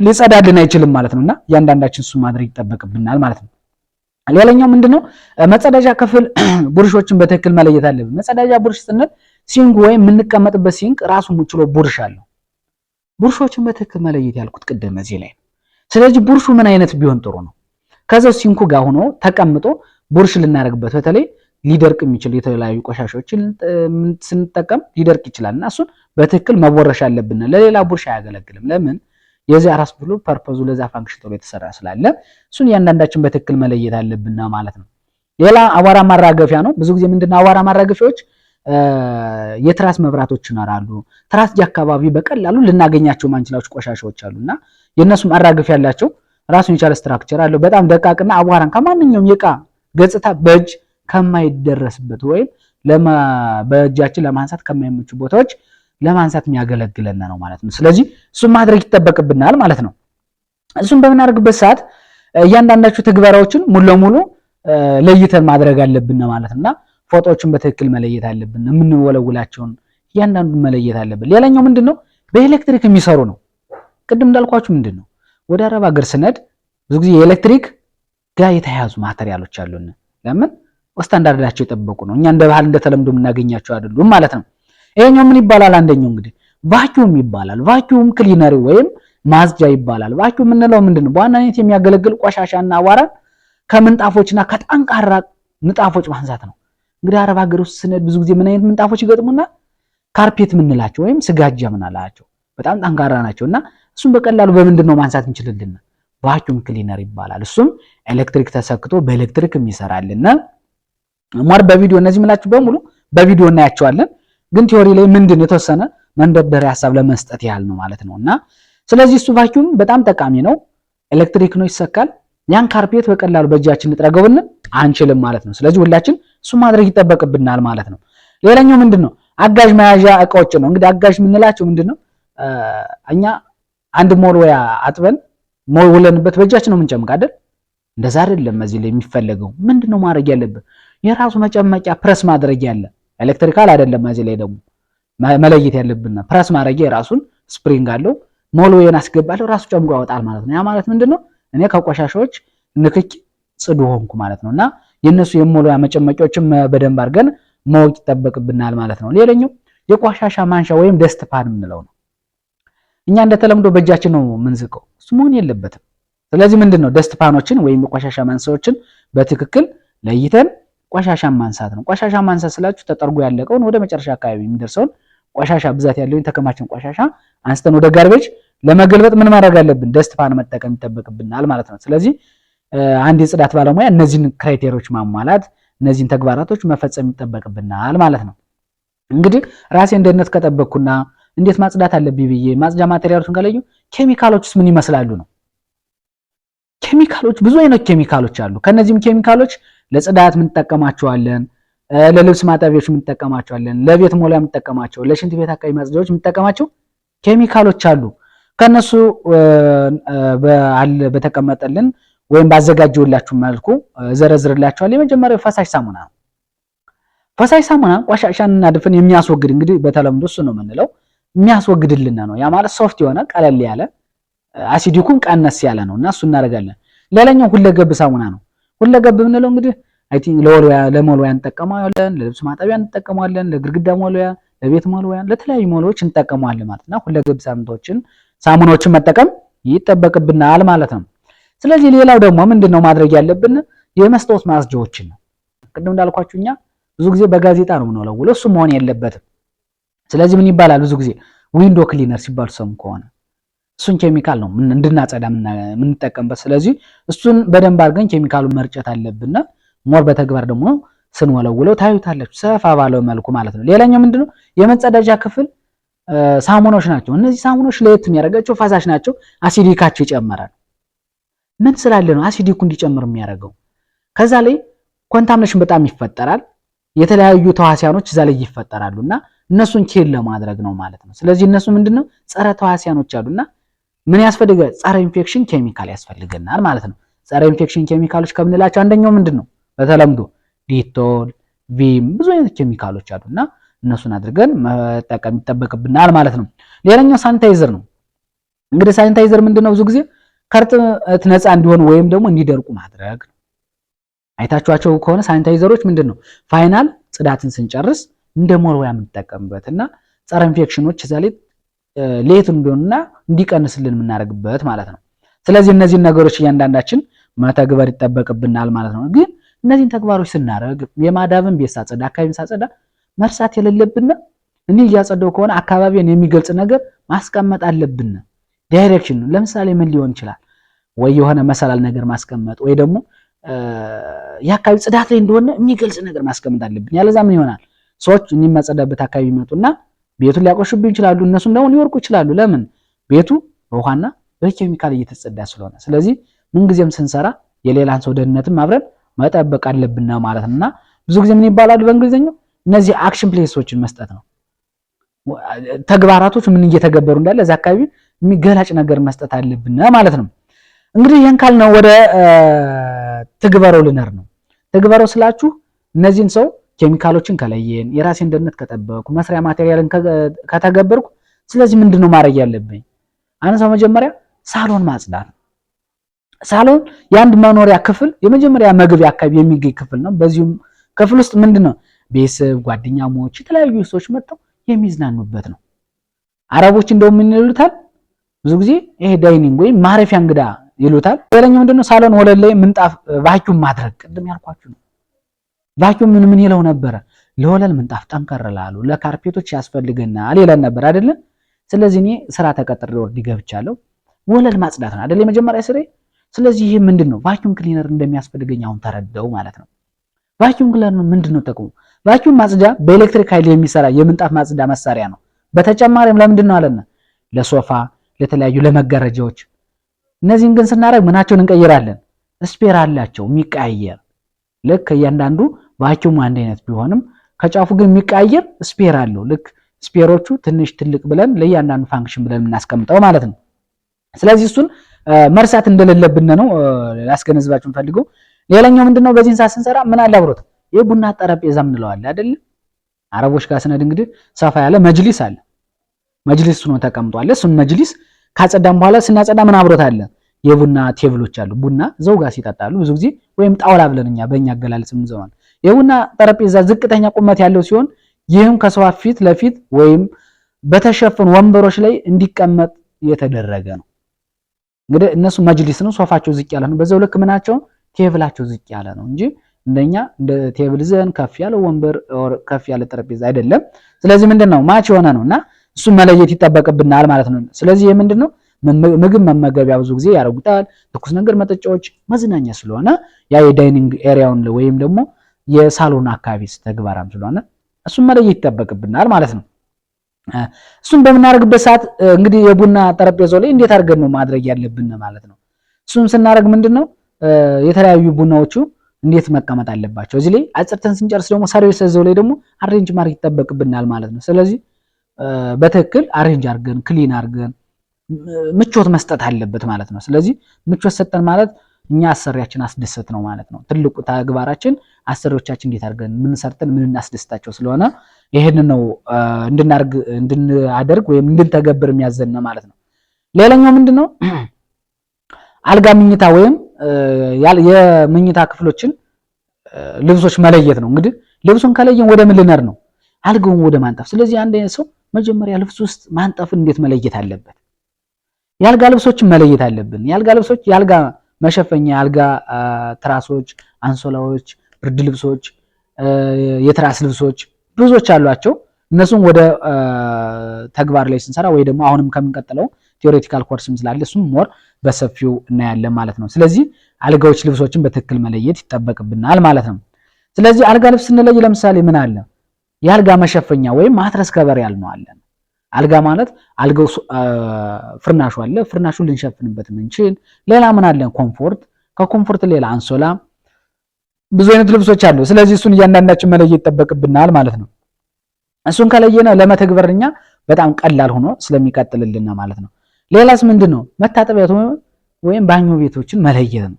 ሊጸዳልን አይችልም ማለት ነውና እያንዳንዳችን እሱ ማድረግ ይጠበቅብናል ማለት ነው። ሌላኛው ምንድነው መጸዳጃ ክፍል ቡርሾችን በትክክል መለየት አለብን። መጸዳጃ ቡርሽ ስንል ሲንክ ወይም የምንቀመጥበት ሲንክ ራሱን ችሎ ቡርሽ አለው። ቡርሾችን በትክክል መለየት ያልኩት ቅድም እዚህ ላይ። ስለዚህ ቡርሹ ምን አይነት ቢሆን ጥሩ ነው? ከዛው ሲንኩ ጋር ሆኖ ተቀምጦ ቡርሽ ልናደርግበት በተለይ ሊደርቅ የሚችል የተለያዩ ቆሻሻዎችን ስንጠቀም ሊደርቅ ይችላልና እሱን በትክክል መቦረሽ አለብን። ለሌላ ቡርሽ አያገለግልም። ለምን? የዚህ አራስ ብሎ ፐርፖዙ ለዛ ፋንክሽን ተብሎ የተሰራ ስላለ እሱን እያንዳንዳችን በትክክል መለየት አለብን ማለት ነው። ሌላ አቧራ ማራገፊያ ነው። ብዙ ጊዜ ምንድነው አቧራ ማራገፊያዎች የትራስ መብራቶች ይኖራሉ። ትራስ አካባቢ በቀላሉ ልናገኛቸው ማንችላቸው ቆሻሻዎች አሉና የነሱ ማራገፊያ ያላቸው ራሱን የቻለ ስትራክቸር አለው። በጣም ደቃቅና አቧራን ከማንኛውም የዕቃ ገጽታ በእጅ ከማይደረስበት ወይም በእጃችን ለማንሳት ከማይመቹ ቦታዎች ለማንሳት የሚያገለግለን ነው ማለት ነው። ስለዚህ እሱን ማድረግ ይጠበቅብናል ማለት ነው። እሱን በምናደርግበት ሰዓት እያንዳንዳቸው ተግባራዎችን ሙሉ ለሙሉ ለይተን ማድረግ አለብን ማለት ነውና ፎቶዎችን በትክክል መለየት አለብን። የምንወለውላቸውን እያንዳንዱን መለየት አለብን። ሌላኛው ምንድነው በኤሌክትሪክ የሚሰሩ ነው። ቅድም እንዳልኳችሁ ምንድነው ወደ አረብ ሀገር ስነድ ብዙ ጊዜ የኤሌክትሪክ ጋር የተያያዙ ማቴሪያሎች አሉን። ለምን? ስታንዳርዳቸው የጠበቁ ነው። እኛ እንደ ባህል እንደተለምዶ የምናገኛቸው አይደሉም ማለት ነው። ይሄኛው ምን ይባላል? አንደኛው እንግዲህ ቫኪዩም ይባላል። ቫኪዩም ክሊነር ወይም ማጽጃ ይባላል። ቫኪዩም የምንለው ምንድነው በዋናነት የሚያገለግል ቆሻሻና አቧራን ከምንጣፎችና ከጠንካራ ንጣፎች ማንሳት ነው። እንግዲህ አረብ ሀገር ውስጥ ስንሄድ ብዙ ጊዜ ምን አይነት ምንጣፎች ይገጥሙና ካርፔት የምንላቸው ወይም ስጋጃ ምናላቸው በጣም ጠንካራ ናቸውና እሱም በቀላሉ በምንድነው ማንሳት እንችላለን? ቫኪዩም ክሊነር ይባላል። እሱም ኤሌክትሪክ ተሰክቶ በኤሌክትሪክ የሚሰራልና ሞር በቪዲዮ እነዚህ ምላችሁ በሙሉ በቪዲዮ እናያቸዋለን። ግን ቲዮሪ ላይ ምንድነው የተወሰነ መንደርደሪያ ሐሳብ ለመስጠት ያህል ነው ማለት ነውና ስለዚህ እሱ ቫኪዩም በጣም ጠቃሚ ነው። ኤሌክትሪክ ነው ይሰካል። ያን ካርፔት በቀላሉ በእጃችን እንጥረገውና አንችልም ማለት ነው። ስለዚህ ሁላችን እሱ ማድረግ ይጠበቅብናል ማለት ነው። ሌላኛው ምንድነው አጋዥ መያዣ እቃዎች ነው። እንግዲህ አጋዥ የምንላቸው ምንድነው እኛ አንድ ሞልወያ አጥበን ሞልወለንበት በእጃችን ነው የምንጨምቅ አይደል? እንደዛ አይደለም። እዚህ ላይ የሚፈለገው ምንድነው ማድረግ ያለበት የራሱ መጨመቂያ ፕረስ ማድረግ ያለ ኤሌክትሪካል አይደለም። እዚህ ላይ ደግሞ መለየት ያለብን ፕረስ ማድረግ የራሱን ስፕሪንግ አለው። ሞልወያን አስገባለሁ ራሱ ጨምቆ ያወጣል ማለት ነው። ያ ማለት ምንድነው እኔ ከቆሻሻዎች ንክኪ ጽዱ ሆንኩ ማለት ነውና የነሱ የሞልወያ መጨመቂያዎችን በደንብ አድርገን ማወቅ ይጠበቅብናል ማለት ነው። ሌላኛው የቆሻሻ ማንሻ ወይም ደስት ፓን የምንለው ነው። እኛ እንደተለምዶ በእጃችን ነው ምንዝቀው፣ እሱ መሆን የለበትም። ስለዚህ ምንድነው ደስት ፓኖችን ወይም የቆሻሻ ማንሳዎችን በትክክል ለይተን ቆሻሻን ማንሳት ነው። ቆሻሻ ማንሳት ስላችሁ ተጠርጎ ያለቀውን ወደ መጨረሻ አካባቢ የሚደርሰውን ቆሻሻ ብዛት ያለውን ተከማችን ቆሻሻ አንስተን ወደ ጋርቤጅ ለመገልበጥ ምን ማድረግ አለብን? ደስት ፓን መጠቀም ይጠበቅብናል ማለት ነው። ስለዚህ አንድ የጽዳት ባለሙያ እነዚህን ክራይቴሪያዎች ማሟላት እነዚህን ተግባራቶች መፈጸም ይጠበቅብናል ማለት ነው። እንግዲህ ራሴን ደህንነት ከጠበቅኩና እንዴት ማጽዳት አለብኝ ብዬ ማጽጃ ማቴሪያሎችን ከለዩ ኬሚካሎችስ ምን ይመስላሉ ነው። ኬሚካሎች ብዙ አይነት ኬሚካሎች አሉ። ከነዚህም ኬሚካሎች ለጽዳት የምንጠቀማቸዋለን፣ ለልብስ ማጠቢያዎች የምንጠቀማቸዋለን፣ ለቤት ሞላ የምንጠቀማቸው፣ ለሽንት ቤት አካባቢ ማጽጃዎች የምንጠቀማቸው ኬሚካሎች አሉ። ከነሱ በተቀመጠልን ወይም ባዘጋጀውላችሁ መልኩ ዘረዝርላችኋለሁ። የመጀመሪያው ፈሳሽ ሳሙና ነው። ፈሳሽ ሳሙና ቆሻሻንና ድፍን የሚያስወግድ እንግዲህ በተለምዶ እሱ ነው የምንለው የሚያስወግድልን ነው። ያ ማለት ሶፍት የሆነ ቀለል ያለ አሲዲኩን ቀነስ ያለ ነው እና እሱ እናደርጋለን። ሌላኛው ሁለገብ ሳሙና ነው። ሁለገብ የምንለው እንግዲህ አይ ቲንክ ለመወልወያ እንጠቀመዋለን፣ ለልብስ ማጠቢያ እንጠቀመዋለን፣ ለግድግዳ መወልወያ፣ ለቤት መወልወያ፣ ለተለያዩ መወልወያዎች እንጠቀመዋለን ማለት ነው። ሁለገብ ሳሙናዎችን መጠቀም ይጠበቅብናል ማለት ነው። ስለዚህ ሌላው ደግሞ ምንድነው ማድረግ ያለብን የመስታወት ማጽጃዎችን ነው። ቅድም እንዳልኳችሁ እኛ ብዙ ጊዜ በጋዜጣ ነው የምንወለውለው፣ እሱ መሆን የለበትም። ስለዚህ ምን ይባላል ብዙ ጊዜ ዊንዶ ክሊነር ሲባል ሰሙ ከሆነ እሱን ኬሚካል ነው እንድናጸዳ የምንጠቀምበት። ስለዚህ እሱን በደንብ አድርገን ኬሚካሉን መርጨት አለብን። ሞር በተግባር ደግሞ ስንወለውለው ታዩታላችሁ ሰፋ ባለው መልኩ ማለት ነው። ሌላኛው ምንድነው የመጸዳጃ ክፍል ሳሙናዎች ናቸው። እነዚህ ሳሙናዎች ለየት የሚያደርጋቸው ፈሳሽ ናቸው፣ አሲዲካቸው ይጨምራል። ምን ስላለ ነው አሲዲኩ እንዲጨምር የሚያደርገው? ከዛ ላይ ኮንታሚኔሽን በጣም ይፈጠራል። የተለያዩ ተዋሲያኖች እዛ ላይ ይፈጠራሉና እነሱን ኬል ለማድረግ ነው ማለት ነው። ስለዚህ እነሱ ምንድነው ጸረ ተዋሲያኖች አሉና ምን ያስፈልጋል? ጸረ ኢንፌክሽን ኬሚካል ያስፈልገናል ማለት ነው። ጸረ ኢንፌክሽን ኬሚካሎች ከምንላቸው አንደኛው ምንድነው በተለምዶ ዲቶል፣ ቪም ብዙ አይነት ኬሚካሎች አሉና እነሱን አድርገን መጠቀም ይጠበቅብናል ማለት ነው። ሌላኛው ሳኒታይዘር ነው። እንግዲህ ሳኒታይዘር ምንድነው ብዙ ጊዜ ከእርጥበት ነፃ እንዲሆን ወይም ደግሞ እንዲደርቁ ማድረግ ነው። አይታችኋቸው ከሆነ ሳኒታይዘሮች ምንድነው ፋይናል ጽዳትን ስንጨርስ እንደ መወልወያ የምንጠቀምበትና ጸረ ኢንፌክሽኖች እዛ ላይ ሌት እንዲሆንና እንዲቀንስልን የምናደርግበት ማለት ነው። ስለዚህ እነዚህን ነገሮች እያንዳንዳችን መተግበር ይጠበቅብናል ማለት ነው። ግን እነዚህን ተግባሮች ስናደርግ የማዳብን ቤት ሳጸዳ፣ አካባቢን ሳጸዳ መርሳት የሌለብን እኔ እያጸዳው ከሆነ አካባቢን የሚገልጽ ነገር ማስቀመጥ አለብን። ዳይሬክሽን ለምሳሌ ምን ሊሆን ይችላል? ወይ የሆነ መሰላል ነገር ማስቀመጥ ወይ ደግሞ የአካባቢ ጽዳት ላይ እንደሆነ የሚገልጽ ነገር ማስቀመጥ አለብን። ያለዛ ምን ይሆናል? ሰዎች የሚመጸዳበት አካባቢ ይመጡና ቤቱን ሊያቆሽብኝ ይችላሉ። እነሱም ደግሞ ሊወርቁ ይችላሉ። ለምን? ቤቱ በውሃና በኬሚካል እየተጸዳ ስለሆነ። ስለዚህ ምንጊዜም ስንሰራ የሌላን ሰው ደህንነትም አብረን መጠበቅ አለብን ማለት ነውና ብዙ ጊዜ ምን ይባላል በእንግሊዝኛው እነዚህ አክሽን ፕሌሶችን መስጠት ነው። ተግባራቶች ምን እየተገበሩ እንዳለ እዛ አካባቢ የሚገላጭ ነገር መስጠት አለብን ማለት ነው። እንግዲህ ይሄን ካልነው ወደ ትግበረው ልነር ነው። ትግበረው ስላችሁ እነዚህን ሰው ኬሚካሎችን ከለየን የራሴን ደህንነት ከጠበቁ መስሪያ ማቴሪያልን ከተገበርኩ ስለዚህ ምንድነው ማድረግ ያለብኝ? አንሳው መጀመሪያ ሳሎን ማጽዳት። ሳሎን የአንድ መኖሪያ ክፍል የመጀመሪያ መግቢያ አካባቢ የሚገኝ ክፍል ነው። በዚሁም ክፍል ውስጥ ምንድነው ቤተሰብ፣ ጓደኛሞች፣ የተለያዩ ሰዎች መጥተው የሚዝናኑበት ነው። አረቦች እንደውም ምን ይሉታል ብዙ ጊዜ ይሄ ዳይኒንግ ወይም ማረፊያ እንግዳ ይሉታል። ሌላኛው ምንድነው ሳሎን ወለል ላይ ምንጣፍ ቫኪዩም ማድረግ። ቅድም ያልኳችሁ ነው። ቫኪዩም ምን ይለው ነበረ? ለወለል ምንጣፍ ጠንከር ላሉ ለካርፔቶች ያስፈልገናል ይለን ነበር አይደለ? ስለዚህ እኔ ስራ ተቀጥሬ ወርድ ገብቻለሁ። ወለል ማጽዳት ነው አይደለ የመጀመሪያ ስሬ። ስለዚህ ይሄ ምንድነው ቫኪዩም ክሊነር እንደሚያስፈልገኝ አሁን ተረዳው ማለት ነው። ቫኪዩም ክሊነር ምንድነው ጥቅሙ? ቫኪዩም ማጽጃ በኤሌክትሪክ ኃይል የሚሰራ የምንጣፍ ማጽጃ መሳሪያ ነው። በተጨማሪም ለምንድነው አለና ለሶፋ፣ ለተለያዩ ለመጋረጃዎች። እነዚህን ግን ስናደርግ ምናቸውን እንቀይራለን? ስፔር አላቸው የሚቀያየር። ልክ እያንዳንዱ ቫኪዩም አንድ አይነት ቢሆንም ከጫፉ ግን የሚቀያየር ስፔር አለው። ልክ ስፔሮቹ ትንሽ ትልቅ ብለን ለእያንዳንዱ ፋንክሽን ብለን የምናስቀምጠው ማለት ነው። ስለዚህ እሱን መርሳት እንደሌለብን ነው ላስገነዝባችሁ ፈልገው። ሌላኛው ምንድነው በዚህን ሰዓት ስንሰራ ምን አለ አብሮት የቡና ጠረጴዛ ምንለዋል አይደል? አረቦች ጋር ስነድ እንግዲህ ሰፋ ያለ መጅሊስ አለ። መጅሊስ ነው ተቀምጧል። እሱን መጅሊስ ካጸዳም በኋላ ስናጸዳ ምን አብሮት አለ? የቡና ቴብሎች አሉ። ቡና ዘው ጋር ሲጠጣሉ ብዙ ጊዜ ወይም ጣውላ ብለን እኛ በእኛ አገላለጽ ምንዘዋል። የቡና ጠረጴዛ ዝቅተኛ ቁመት ያለው ሲሆን ይህም ከሰው ፊት ለፊት ወይም በተሸፈኑ ወንበሮች ላይ እንዲቀመጥ የተደረገ ነው። እንግዲህ እነሱ መጅሊስ ነው፣ ሶፋቸው ዝቅ ያለ ነው። በዛው ልክ ምናቸው ቴብላቸው ዝቅ ያለ ነው እንጂ እንደኛ እንደ ቴብል ዘን ከፍ ያለ ወንበር ከፍ ያለ ጠረጴዛ አይደለም። ስለዚህ ምንድነው ማች የሆነ ነውና እሱን መለየት ይጠበቅብናል ማለት ነው። ስለዚህ ይሄ ምንድነው ምግብ መመገቢያ ብዙ ጊዜ ያደርጉታል። ትኩስ ነገር መጠጫዎች፣ መዝናኛ ስለሆነ ያ የዳይኒንግ ኤሪያውን ወይም ደግሞ የሳሎን አካባቢ ተግባራም ስለሆነ እሱን መለየት ይጠበቅብናል ማለት ነው። እሱን በምናደርግበት ሰዓት እንግዲህ የቡና ጠረጴዛው ላይ እንዴት አድርገን ነው ማድረግ ያለብን ማለት ነው። እሱም ስናደርግ ምንድነው የተለያዩ ቡናዎቹ እንዴት መቀመጥ አለባቸው። እዚህ ላይ አጽርተን ስንጨርስ ደግሞ ሰርቪስ እዛው ላይ ደግሞ አሬንጅ ማድረግ ይጠበቅብናል ማለት ነው። ስለዚህ በትክክል አሬንጅ አድርገን ክሊን አድርገን ምቾት መስጠት አለበት ማለት ነው። ስለዚህ ምቾት ሰጠን ማለት እኛ አሰሪያችን አስደሰት ነው ማለት ነው። ትልቁ ተግባራችን አሰሪዎቻችን እንዴት አድርገን ምን ሰርተን ምን እናስደስታቸው ስለሆነ ይሄንን ነው እንድናደርግ ወይም እንድንተገብር የሚያዘን ማለት ነው። ሌላኛው ምንድነው አልጋ ምኝታ ወይም የምኝታ ክፍሎችን ልብሶች መለየት ነው። እንግዲህ ልብሱን ከለየን ወደ ምን ልነር ነው? አልጋውን ወደ ማንጠፍ። ስለዚህ አንድ ሰው መጀመሪያ ልብስ ውስጥ ማንጠፍን እንዴት መለየት አለበት? የአልጋ ልብሶችን መለየት አለብን። የአልጋ ልብሶች የአልጋ መሸፈኛ፣ የአልጋ ትራሶች፣ አንሶላዎች፣ ብርድ ልብሶች፣ የትራስ ልብሶች ብዙዎች አሏቸው። እነሱም ወደ ተግባር ላይ ስንሰራ ወይ ደግሞ አሁንም ከምንቀጥለው ቲዮሬቲካል ኮርስም ስላለ እሱም ሞር በሰፊው እናያለን ማለት ነው። ስለዚህ አልጋዎች ልብሶችን በትክክል መለየት ይጠበቅብናል ማለት ነው። ስለዚህ አልጋ ልብስ ስንለይ ለምሳሌ ምን አለ? የአልጋ መሸፈኛ ወይም ማትረስ ከበር ያልነው አለ። አልጋ ማለት አልጋው ፍርናሹ አለ፣ ፍርናሹን ልንሸፍንበት ምንችል። ሌላ ምን አለ? ኮምፎርት፣ ከኮምፎርት ሌላ አንሶላ፣ ብዙ አይነት ልብሶች አሉ። ስለዚህ እሱን እያንዳንዳችን መለየት ይጠበቅብናል ማለት ነው። እሱን ከለየነ ለመተግበርኛ በጣም ቀላል ሆኖ ስለሚቀጥልልን ማለት ነው። ሌላስ ምንድነው? መታጠቢያ ወይም ባኞ ቤቶችን መለየት ነው።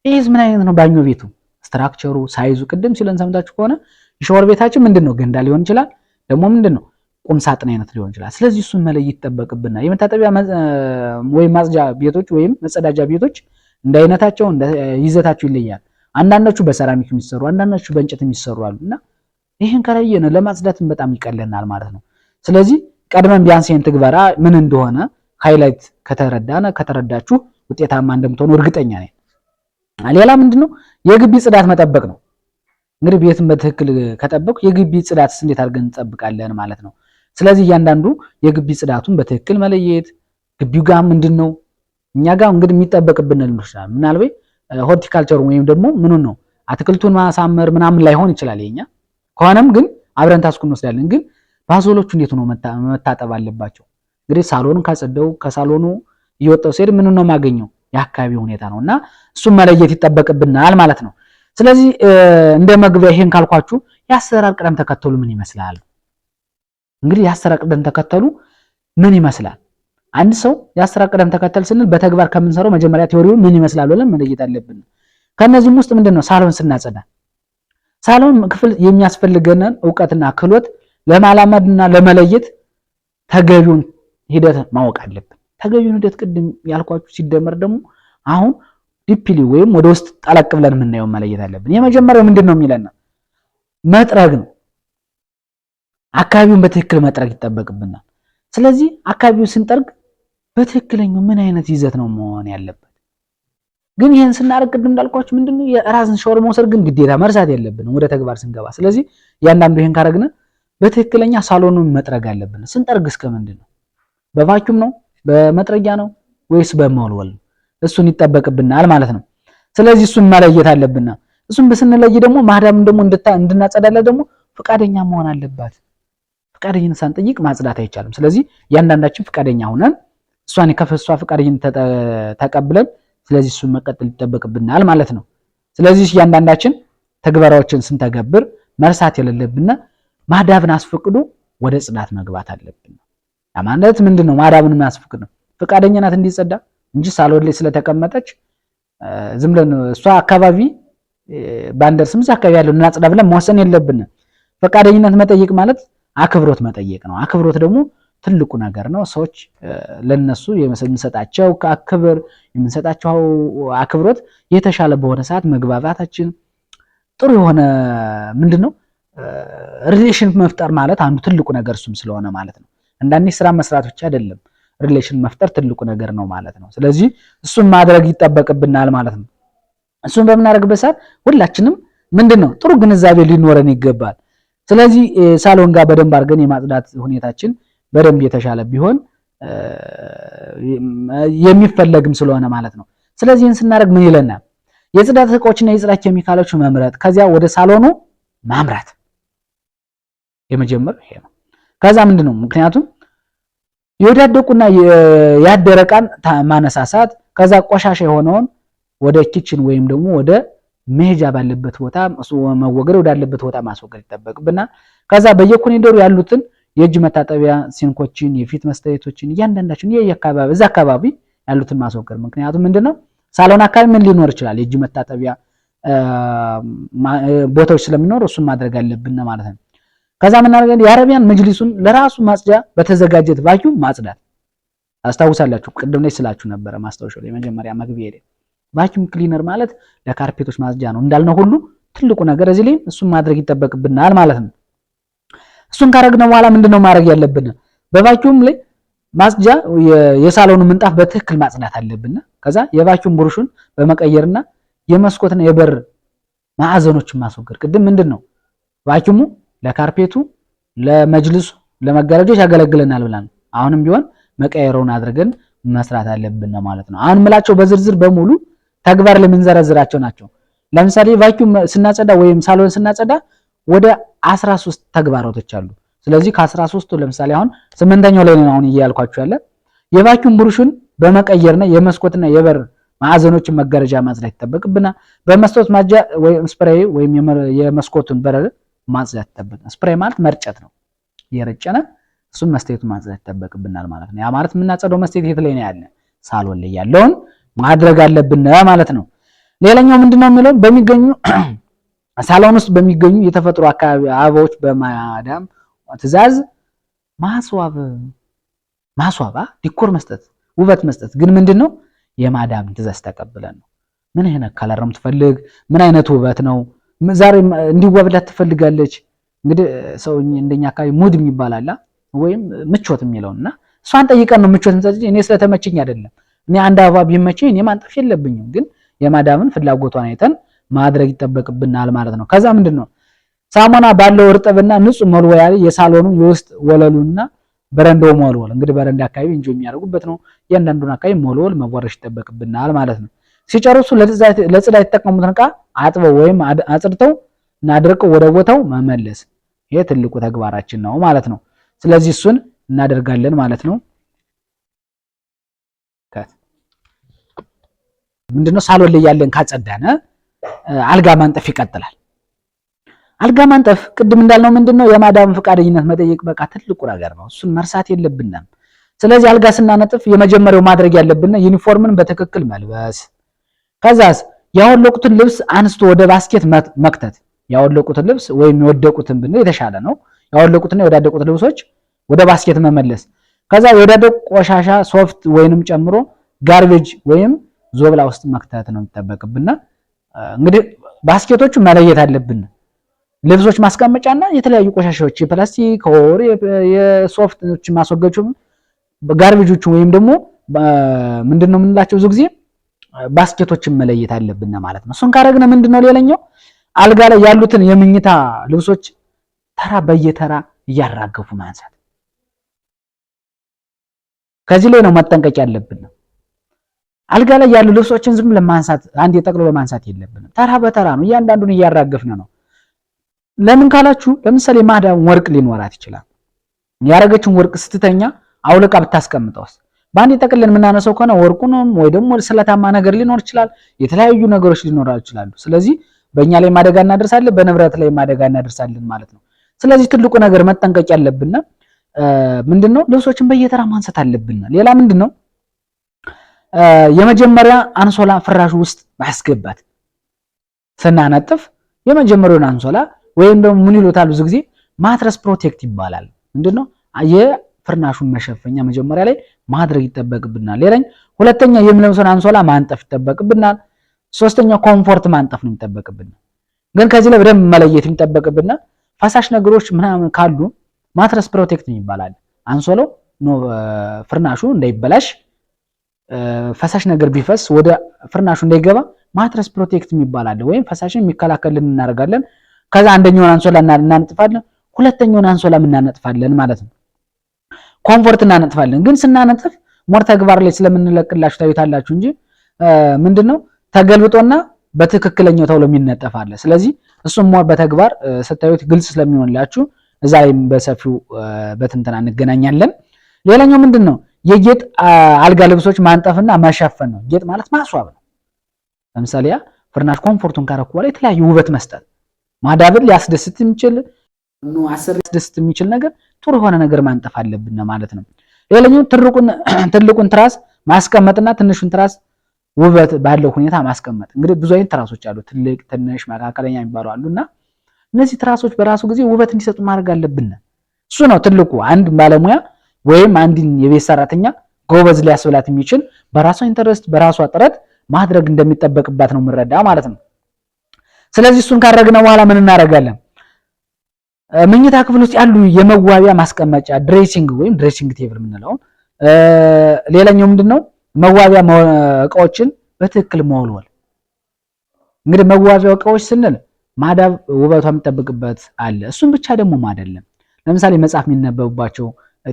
ይህስ ምን አይነት ነው? ባኞ ቤቱ ስትራክቸሩ፣ ሳይዙ ቅድም ሲለን ሰምታችሁ ከሆነ ሻወር ቤታችን ምንድነው? ገንዳ ሊሆን ይችላል፣ ደግሞ ምንድነው ቁም ሳጥን አይነት ሊሆን ይችላል። ስለዚህ እሱን መለየት ይጠበቅብናል። የመታጠቢያ ወይም ማጽጃ ቤቶች ወይም መጸዳጃ ቤቶች እንደ አይነታቸው እንደ ይዘታቸው ይለያል። አንዳንዶቹ በሰራሚክ የሚሰሩ አንዳንዶቹ በእንጨት የሚሰሩ አሉና ይሄን ከለየን ለማጽዳትም በጣም ይቀለናል ማለት ነው። ስለዚህ ቀድመን ቢያንስ ይሄን ትግበራ ምን እንደሆነ ሃይላይት ከተረዳችሁ ውጤታማ እንደምትሆኑ እርግጠኛ ነኝ። ሌላ ምንድነው? የግቢ ጽዳት መጠበቅ ነው። እንግዲህ ቤትን በትክክል ከጠበቁ የግቢ ጽዳትስ እንዴት አድርገን እንጠብቃለን ማለት ነው። ስለዚህ እያንዳንዱ የግቢ ጽዳቱን በትክክል መለየት፣ ግቢው ጋር ምንድነው እኛ ጋር እንግዲህ የሚጠበቅብን ልንችላል። ምናልባት ሆርቲካልቸር ወይም ደግሞ ምኑን ነው አትክልቱን ማሳመር ምናምን ላይሆን ይችላል የኛ ከሆነም ግን አብረን ታስኩን እንወስዳለን። ግን ባዞሎቹ እንዴት ነው መታጠብ አለባቸው? እንግዲህ ሳሎኑን ካጸደው ከሳሎኑ እየወጣው ሲሄድ ምን ነው የማገኘው? የአካባቢው ሁኔታ ነውና እሱን መለየት ይጠበቅብናል ማለት ነው። ስለዚህ እንደ መግቢያ ይሄን ካልኳችሁ የአሰራር ቅደም ተከተሉ ምን ይመስላል? እንግዲህ የአሰራር ቅደም ተከተሉ ምን ይመስላል? አንድ ሰው የአሰራር ቅደም ተከተል ስንል በተግባር ከምንሰራው መጀመሪያ ቲዮሪው ምን ይመስላል ብለን መለየት አለብን። ከነዚህም ውስጥ ምንድነው ሳሎን ስናጸዳ ሳሎን ክፍል የሚያስፈልገንን ዕውቀትና ክህሎት ለማላመድና ለመለየት ተገቢውን ሂደት ማወቅ አለብን። ተገቢውን ሂደት ቅድም ያልኳችሁ ሲደመር ደግሞ አሁን ዲፕሊ ወይም ወደ ውስጥ ጠለቅ ብለን የምናየው መለየት አለብን። የመጀመሪያው ምንድነው የሚለና መጥረግ ነው። አካባቢውን በትክክል መጥረግ ይጠበቅብናል። ስለዚህ አካባቢውን ስንጠርግ በትክክለኛው ምን አይነት ይዘት ነው መሆን ያለበት? ግን ይሄን ስናደርግ ቅድም እንዳልኳችሁ ምንድነው የራስን ሻወር መውሰድ ግን ግዴታ መርሳት የለብንም ወደ ተግባር ስንገባ። ስለዚህ ያንዳንዱ ይሄን ካረግነ በትክክለኛ ሳሎኑን መጥረግ አለብን። ስንጠርግ እስከ ምንድነው በቫኪዩም ነው በመጥረጊያ ነው ወይስ በመወልወል ነው? እሱን ይጠበቅብናል ማለት ነው። ስለዚህ እሱን መለየት አለብን። እሱን በስንለይ ደግሞ ማዳም ደግሞ እንድናጸዳለ ደግሞ ፈቃደኛ መሆን አለባት። ፈቃደኝነት ሳንጠይቅ ማጽዳት አይቻልም። ስለዚህ ያንዳንዳችን ፈቃደኛ ሆነን እሷን የከፈሷ ፈቃደኝነት ተቀብለን ስለዚህ እሱን መቀጠል ይጠበቅብናል ማለት ነው። ስለዚህ ያንዳንዳችን ተግባራዎችን ስንተገብር መርሳት የሌለብን ማዳብን አስፈቅዶ ወደ ጽዳት መግባት አለብን። ያ ማለት ምንድነው? ማዳብን ማስፈቅዶ ፈቃደኛ ናት እንዲጸዳ እንጂ ሳሎን ላይ ስለተቀመጠች ዝም ብለን እሷ አካባቢ ባንደርስም እዛ አካባቢ ያለው እናጽዳ ብለን መወሰን የለብን። ፈቃደኝነት መጠየቅ ማለት አክብሮት መጠየቅ ነው። አክብሮት ደግሞ ትልቁ ነገር ነው። ሰዎች ለነሱ የምንሰጣቸው ክብር የምንሰጣቸው አክብሮት የተሻለ በሆነ ሰዓት መግባባታችን ጥሩ የሆነ ምንድነው ሪሌሽን መፍጠር ማለት አንዱ ትልቁ ነገር እሱም ስለሆነ ማለት ነው። አንዳንዴ ስራ መስራት ብቻ አይደለም ሪሌሽን መፍጠር ትልቁ ነገር ነው ማለት ነው። ስለዚህ እሱን ማድረግ ይጠበቅብናል ማለት ነው። እሱን በምናደርግበት ሰዓት ሁላችንም ምንድነው ጥሩ ግንዛቤ ሊኖረን ይገባል። ስለዚህ ሳሎን ጋር በደንብ አድርገን የማጽዳት ሁኔታችን በደንብ የተሻለ ቢሆን የሚፈለግም ስለሆነ ማለት ነው። ስለዚህ ይህን ስናደርግ ምን ይለናል? የጽዳት እቃዎችና የጽዳት ኬሚካሎች መምረጥ፣ ከዚያ ወደ ሳሎኑ ማምራት። የመጀመሪያው ይሄ ነው። ከዛ ምንድነው ምክንያቱም የወዳደቁና ያደረ ዕቃን ማነሳሳት፣ ከዛ ቆሻሻ የሆነውን ወደ ኪችን ወይም ደግሞ ወደ መሄጃ ባለበት ቦታ መወገድ ወዳለበት ቦታ ማስወገድ ይጠበቅብናል። ከዛ በየኮሪደሩ ያሉትን የእጅ መታጠቢያ ሲንኮችን፣ የፊት መስታወቶችን እያንዳንዳችን የአካባቢ እዛ አካባቢ ያሉትን ማስወገድ። ምክንያቱም ምንድነው ሳሎን አካባቢ ምን ሊኖር ይችላል የእጅ መታጠቢያ ቦታዎች ስለሚኖር እሱን ማድረግ አለብን ማለት ነው። ከዛ ምን አድርገን የአረቢያን መጅሊሱን ለራሱ ማጽጃ በተዘጋጀት ቫኪዩም ማጽዳት። አስታውሳላችሁ ቅድም ላይ ስላችሁ ነበረ ማስታወሻው ላይ መጀመሪያ መግቢያ ላይ ቫኪዩም ክሊነር ማለት ለካርፔቶች ማጽጃ ነው እንዳልነው ሁሉ ትልቁ ነገር እዚህ ላይ እሱን ማድረግ ይጠበቅብናል ማለት ነው። እሱን ካረግነው በኋላ ምንድነው ማድረግ ያለብን? በቫኪዩም ላይ ማጽጃ የሳሎኑ ምንጣፍ በትክክል ማጽዳት አለብን። ከዛ የቫኪዩም ብሩሹን በመቀየርና የመስኮትና የበር ማዕዘኖችን ማስወገድ። ቅድም ምንድነው ቫኪዩሙ ለካርፔቱ፣ ለመጅልሱ፣ ለመጋረጆች ያገለግለናል ብለን አሁንም ቢሆን መቀየሩን አድርገን መስራት አለብን ማለት ነው። አሁን ምላቸው በዝርዝር በሙሉ ተግባር ለምንዘረዝራቸው ናቸው። ለምሳሌ ቫኪዩም ስናጸዳ ወይም ሳሎን ስናጸዳ ወደ 13 ተግባራቶች አሉ። ስለዚህ ከ13ቱ ለምሳሌ አሁን 8ኛው ላይ ነው አሁን እያልኳችሁ ያለ የቫኪዩም ብሩሹን በመቀየርና የመስኮትና የበር ማዕዘኖችን መጋረጃ ማጽዳት ይጠበቅብናል። በመስታወት ማጃ ወይም ስፕሬይ ወይም የመስኮቱን በር ማጽዳት ይጠበቅብናል። ስፕሬይ ማለት መርጨት ነው። የረጨነ እሱን መስታወቱን ማጽዳት ይጠበቅብናል ማለት ነው። ያ ማለት የምናጸደው መስታወት የት ላይ ነው ያለ? ሳሎን ላይ ያለውን ማድረግ አለብን ማለት ነው። ሌላኛው ምንድነው የሚለው በሚገኙ ሳሎን ውስጥ በሚገኙ የተፈጥሮ አካባቢ አበባዎች በማዳም ትዕዛዝ ማስዋብ ዲኮር መስጠት ውበት መስጠት። ግን ምንድነው የማዳም ትዕዛዝ ተቀብለን ነው። ምን አይነት ከለር ነው የምትፈልግ? ምን አይነት ውበት ነው ዛሬ እንዲዋብላት ትፈልጋለች? እንግዲህ ሰው እንደኛ አካባቢ ሙድ የሚባል አለ ወይም ምቾት የሚለውና እሷን ጠይቀን ነው ምቾት እንሰጥ። እኔ ስለተመቸኝ አይደለም። እኔ አንድ አበባ ቢመቸኝ እኔ ማንጠፍ የለብኝም። ግን የማዳምን ፍላጎቷን አይተን ማድረግ ይጠበቅብናል ማለት ነው። ከዛ ምንድነው ሳሙና ባለው እርጥብና ንጹህ መወልወያ ላይ የሳሎኑ የውስጥ ወለሉና በረንዳው መወልወል። እንግዲህ በረንዳ አካባቢ እንጆ የሚያደርጉበት ነው። እያንዳንዱን አካባቢ መወልወል መቦረሽ ይጠበቅብናል ማለት ነው። ሲጨርሱ ለጽዳት የተጠቀሙትን ዕቃ አጥበው ወይም አጽድተው እና አድርቀው ወደ ቦታው መመለስ። ይሄ ትልቁ ተግባራችን ነው ማለት ነው። ስለዚህ እሱን እናደርጋለን ማለት ነው። ምንድነው ሳሎን ላይ ያለን ካጸዳነ አልጋ ማንጠፍ ይቀጥላል። አልጋ ማንጠፍ ቅድም እንዳልነው ምንድነው የማዳም ፈቃደኝነት መጠየቅ በቃ ትልቁ ነገር ነው። እሱን መርሳት የለብንም። ስለዚህ አልጋ ስናነጥፍ የመጀመሪያው ማድረግ ያለብን ዩኒፎርምን በትክክል መልበስ። ከዛስ ያወለቁትን ልብስ አንስቶ ወደ ባስኬት መክተት። ያወለቁትን ልብስ ወይም የወደቁትን ብንል የተሻለ ነው። ያወለቁትና የወዳደቁት ልብሶች ወደ ባስኬት መመለስ። ከዛ የወዳደቁ ቆሻሻ ሶፍት ወይንም ጨምሮ ጋርቤጅ ወይም ዞብላ ውስጥ መክተት ነው የሚጠበቅብና እንግዲህ ባስኬቶቹ መለየት አለብን። ልብሶች ማስቀመጫና የተለያዩ ቆሻሻዎች የፕላስቲክ ኦር የሶፍቶች ማስወገጆች ጋርቤጆቹ ወይም ደግሞ ምንድነው የምንላቸው ብዙ ጊዜ ባስኬቶችን መለየት አለብን ማለት ነው። እሱን ካረግነ ምንድነው ሌላኛው አልጋ ላይ ያሉትን የምኝታ ልብሶች ተራ በየተራ እያራገፉ ማንሳት። ከዚህ ላይ ነው መጠንቀቅ ያለብን። አልጋ ላይ ያሉ ልብሶችን ዝም ለማንሳት አንድ የጠቅልሎ ማንሳት የለብንም። ተራ በተራ ነው እያንዳንዱን እያራገፍን ነው። ለምን ካላችሁ ለምሳሌ ማዳም ወርቅ ሊኖራት ይችላል። ያረገችውን ወርቅ ስትተኛ አውልቃ ብታስቀምጠውስ በአንድ ጠቅልለን የምናነሳው ከሆነ ወርቁንም ወይ ደግሞ ስለታማ ነገር ሊኖር ይችላል። የተለያዩ ነገሮች ሊኖራሉ ይችላሉ። ስለዚህ በእኛ ላይ ማደጋ እናደርሳለን፣ በንብረት ላይ ማደጋ እናደርሳለን ማለት ነው። ስለዚህ ትልቁ ነገር መጠንቀቅ ያለብን ምንድነው ልብሶችን በየተራ ማንሳት አለብን። ሌላ ምንድነው የመጀመሪያ አንሶላ ፍራሹ ውስጥ ማስገባት። ስናነጥፍ የመጀመሪያውን አንሶላ ወይም ደግሞ ምን ይሉታል ብዙ ጊዜ ማትረስ ፕሮቴክት ይባላል። ምንድነው የፍርናሹን መሸፈኛ መጀመሪያ ላይ ማድረግ ይጠበቅብናል። ሁለተኛ የምንለብሰውን አንሶላ ማንጠፍ ይጠበቅብናል። ሶስተኛ ኮምፎርት ማንጠፍ ነው የሚጠበቅብን። ግን ከዚህ ላይ በደንብ መለየት የሚጠበቅብን ፈሳሽ ነገሮች ምናምን ካሉ ማትረስ ፕሮቴክት ይባላል። አንሶላው ፍርናሹ እንዳይበላሽ ፈሳሽ ነገር ቢፈስ ወደ ፍርናሹ እንዳይገባ ማትረስ ፕሮቴክት ይባላል። ወይም ፈሳሽን የሚከላከልን እናደርጋለን። ከዛ አንደኛውን አንሶላ እናነጥፋለን፣ ሁለተኛውን አንሶላ እናነጥፋለን ማለት ነው። ኮምፎርት እናነጥፋለን። ግን ስናነጥፍ ሞር ተግባር ላይ ስለምንለቅላችሁ ታዩታላችሁ እንጂ ምንድነው ተገልብጦና በትክክለኛው ተብሎ የሚነጠፍ አለ። ስለዚህ እሱም ሞር በተግባር ስታዩት ግልጽ ስለሚሆንላችሁ እዛ ላይ በሰፊው በትንተና እንገናኛለን። ሌላኛው ምንድነው የጌጥ አልጋ ልብሶች ማንጠፍና መሸፈን ነው። ጌጥ ማለት ማስዋብ ነው። ለምሳሌ ያ ፍርናሽ ኮምፎርቱን ካረኩ በኋላ የተለያዩ ውበት መስጠት ማዳብር ሊያስደስት የሚችል አሰር ሊያስደስት የሚችል ነገር ጥሩ የሆነ ነገር ማንጠፍ አለብን ማለት ነው። ሌላኛው ትልቁን ትራስ ማስቀመጥና ትንሹን ትራስ ውበት ባለው ሁኔታ ማስቀመጥ። እንግዲህ ብዙ አይነት ትራሶች አሉ። ትልቅ፣ ትንሽ፣ መካከለኛ የሚባሉ አሉና እነዚህ ትራሶች በራሱ ጊዜ ውበት እንዲሰጡ ማድረግ አለብን። እሱ ነው ትልቁ አንድ ባለሙያ ወይም አንድን የቤት ሰራተኛ ጎበዝ ሊያስብላት የሚችል በራሷ ኢንተረስት በራሷ ጥረት ማድረግ እንደሚጠበቅባት ነው የምንረዳ ማለት ነው። ስለዚህ እሱን ካደረግነው በኋላ ምን እናደርጋለን? መኝታ ክፍል ውስጥ ያሉ የመዋቢያ ማስቀመጫ ድሬሲንግ ወይም ድሬሲንግ ቴብል የምንለው። ሌላኛው ምንድነው? መዋቢያ እቃዎችን በትክክል መወልወል። እንግዲህ መዋቢያ እቃዎች ስንል ማዳብ ውበቷ የሚጠብቅበት አለ። እሱን ብቻ ደግሞ አይደለም። ለምሳሌ መጽሐፍ የሚነበብባቸው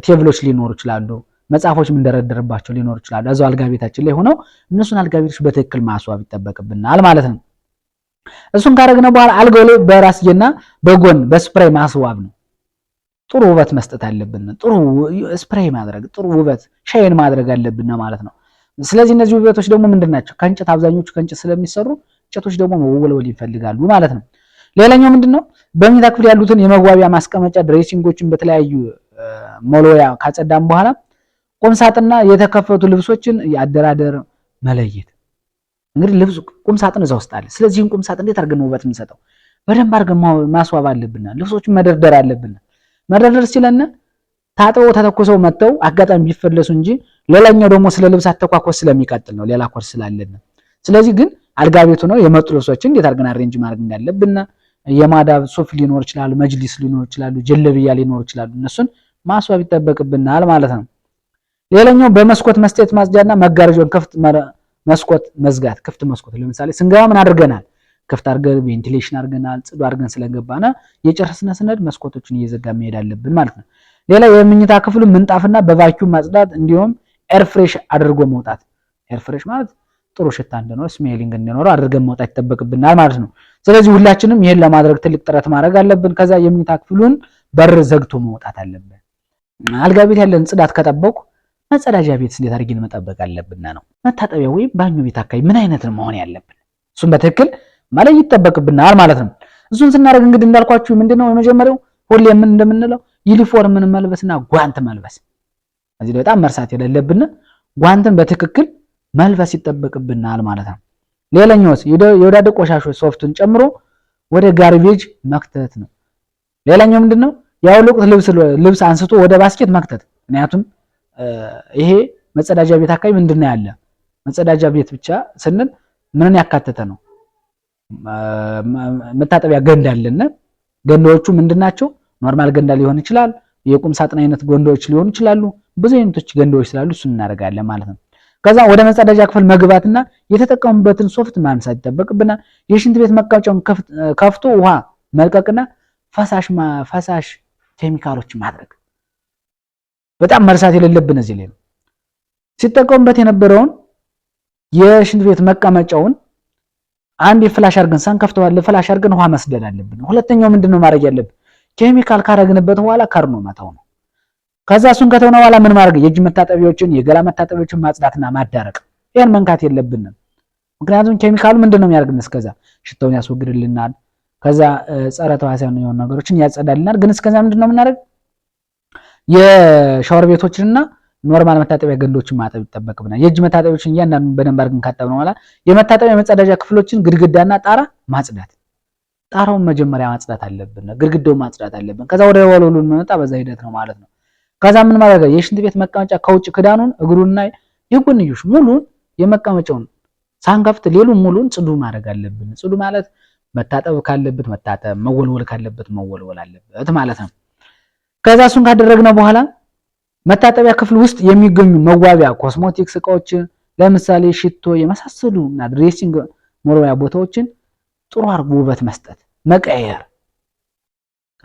ቴብሎች ሊኖሩ ይችላሉ። መጽሐፎች የምንደረደርባቸው ሊኖሩ ይችላሉ። እዛው አልጋ ቤታችን ላይ ሆነው እነሱን አልጋ ቤቶች በትክክል ማስዋብ ይጠበቅብናል ማለት ነው። እሱን ካደረግን በኋላ አልጋው ላይ በራስጌና በጎን በስፕሬይ ማስዋብ ነው። ጥሩ ውበት መስጠት አለብን። ጥሩ ስፕሬይ ማድረግ፣ ጥሩ ውበት ሻይን ማድረግ አለብን ማለት ነው። ስለዚህ እነዚህ ውበቶች ደግሞ ምንድናቸው? ከእንጨት አብዛኞቹ ከእንጨት ስለሚሰሩ እንጨቶች ደግሞ መወልወል ይፈልጋሉ ማለት ነው። ሌላኛው ምንድነው? በመኝታ ክፍል ያሉትን የመዋቢያ ማስቀመጫ ድሬሲንጎችን በተለያዩ መሎያ ካጸዳም በኋላ ቁምሳጥንና የተከፈቱ ልብሶችን የአደራደር መለየት። እንግዲህ ልብስ ቁምሳጥን እዛ ውስጥ አለ። ስለዚህ ቁምሳጥን እንዴት አድርገን ውበት የምንሰጠው? በደንብ አድርገን ማስዋብ አለብን። ልብሶችን መደርደር አለብን። መደርደር ሲለን ታጥበው ተተኩሰው መጥተው አጋጣሚ ቢፈለሱ እንጂ ሌላኛው ደግሞ ስለ ልብስ አተኳኮስ ስለሚቀጥል ነው፣ ሌላ ኮርስ ስላለን። ስለዚህ ግን አልጋ ቤቱ ነው የመጡ ልብሶችን እንዴት አድርገን አሬንጅ ማድረግ እንዳለብን የማዳብ ሱፍ ሊኖር ይችላል፣ መጅሊስ ሊኖር ይችላል፣ ጀለብያ ሊኖር ይችላል። እነሱን ማስዋብ ይጠበቅብናል ማለት ነው። ሌላኛው በመስኮት መስጠት ማጽጃና መጋረጃውን ክፍት መስኮት መዝጋት። ክፍት መስኮት ለምሳሌ ስንገባ ምን አድርገናል? ክፍት አድርገን ቬንቲሌሽን አድርገናል፣ ጽዱ አድርገን ስለገባና የጨረስነ ስነድ መስኮቶችን እየዘጋ መሄድ አለብን ማለት ነው። ሌላ የመኝታ ክፍሉ ምንጣፍና በቫኪዩም ማጽዳት እንዲሁም ኤር ፍሬሽ አድርጎ መውጣት። ኤር ፍሬሽ ማለት ጥሩ ሽታ እንዲኖር ስሜሊንግ እንዲኖር አድርገን መውጣት ይጠበቅብናል ማለት ነው። ስለዚህ ሁላችንም ይሄን ለማድረግ ትልቅ ጥረት ማድረግ አለብን። ከዛ የመኝታ ክፍሉን በር ዘግቶ መውጣት አለብን። አልጋ ቤት ያለን ጽዳት ከጠበቁ መጸዳጃ ቤት እንዴት አድርገን መጠበቅ አለብን ነው። መታጠቢያ ወይም ባኞ ቤት አካባቢ ምን አይነት ነው መሆን ያለብን? እሱን በትክክል ማለት ይጠበቅብናል ማለት ነው። እሱን ስናደርግ እንግዲህ እንዳልኳችሁ ምንድነው የመጀመሪያው ሁሌ ምን እንደምንለው ዩኒፎርምን መልበስና ጓንት መልበስ። እዚህ በጣም መርሳት የሌለብን ጓንትን በትክክል መልበስ ይጠበቅብናል ማለት ነው። ሌላኛውስ የወዳደቁ ቆሻሾች ሶፍቱን ጨምሮ ወደ ጋርቤጅ መክተት ነው። ሌላኛው ምንድነው ያወለቁት ልብስ አንስቶ ወደ ባስኬት መክተት። ምክንያቱም ይሄ መጸዳጃ ቤት አካባቢ ምንድነው ያለ? መጸዳጃ ቤት ብቻ ስንል ምንን ያካተተ ነው? መታጠቢያ ገንዳ አለና ገንዳዎቹ ምንድናቸው? ኖርማል ገንዳ ሊሆን ይችላል፣ የቁም ሳጥን አይነት ገንዳዎች ሊሆኑ ይችላሉ። ብዙ አይነቶች ገንዳዎች ስላሉ እሱን እናደርጋለን ማለት ነው። ከዛ ወደ መጸዳጃ ክፍል መግባትና የተጠቀሙበትን ሶፍት ማንሳት ይጠበቅብናል። የሽንት ቤት መቀመጫውን ከፍቶ ውሃ መልቀቅና ፈሳሽ ኬሚካሎች ማድረግ በጣም መርሳት የሌለብን እዚህ ላይ ነው። ሲጠቀሙበት የነበረውን የሽንት ቤት መቀመጫውን አንድ ፍላሽ አድርገን ሳንከፍተው ፍላሽ አድርገን ውሃ መስደድ አለብን። ሁለተኛው ምንድነው ማድረግ ያለብን? ኬሚካል ካረግንበት በኋላ ከርኖ መተው ነው። ከዛ እሱን ከተውነ በኋላ ምን ማድረግ? የእጅ መታጠቢያዎችን የገላ መታጠቢያዎችን ማጽዳትና ማዳረቅ። ይሄን መንካት የለብንም። ምክንያቱም ኬሚካሉ ምንድነው የሚያደርግን? እስከዛ ሽታውን ያስወግድልናል። ከዛ ጸረ ተዋሲያን የሆኑ ነገሮችን ያጸዳልናል። ግን እስከዛ ምንድነው የምናደርግ? የሻወር ቤቶችንና ኖርማል መታጠቢያ ገንዶችን ማጠብ ይጠበቅብናል። የእጅ መታጠቢያዎችን እያንዳንዱ በደንብ አድርገን ካጠብነው በኋላ የመታጠቢያ መጸዳጃ ክፍሎችን ግድግዳና ጣራ ማጽዳት። ጣራውን መጀመሪያ ማጽዳት አለብን፣ ግድግዳውን ማጽዳት አለብን። ከዛ ወደ ወለሉ መጣ በዛ ሂደት ነው ማለት ነው። ከዛ ምን ማድረግ? የሽንት ቤት መቀመጫ ከውጭ ክዳኑን እግሩንና የጎንዮሽ ሙሉን የመቀመጫውን ሳንከፍት ሌሉን ሙሉን ጽዱ ማድረግ አለብን። ጽዱ ማለት መታጠብ ካለበት መታጠብ፣ መወልወል ካለበት መወልወል አለበት ማለት ነው። ከዛ እሱን ካደረግነው በኋላ መታጠቢያ ክፍል ውስጥ የሚገኙ መዋቢያ ኮስሞቲክስ እቃዎችን ለምሳሌ ሽቶ የመሳሰሉ እና ድሬሲንግ መዋቢያ ቦታዎችን ጥሩ አድርጎ ውበት መስጠት፣ መቀየር።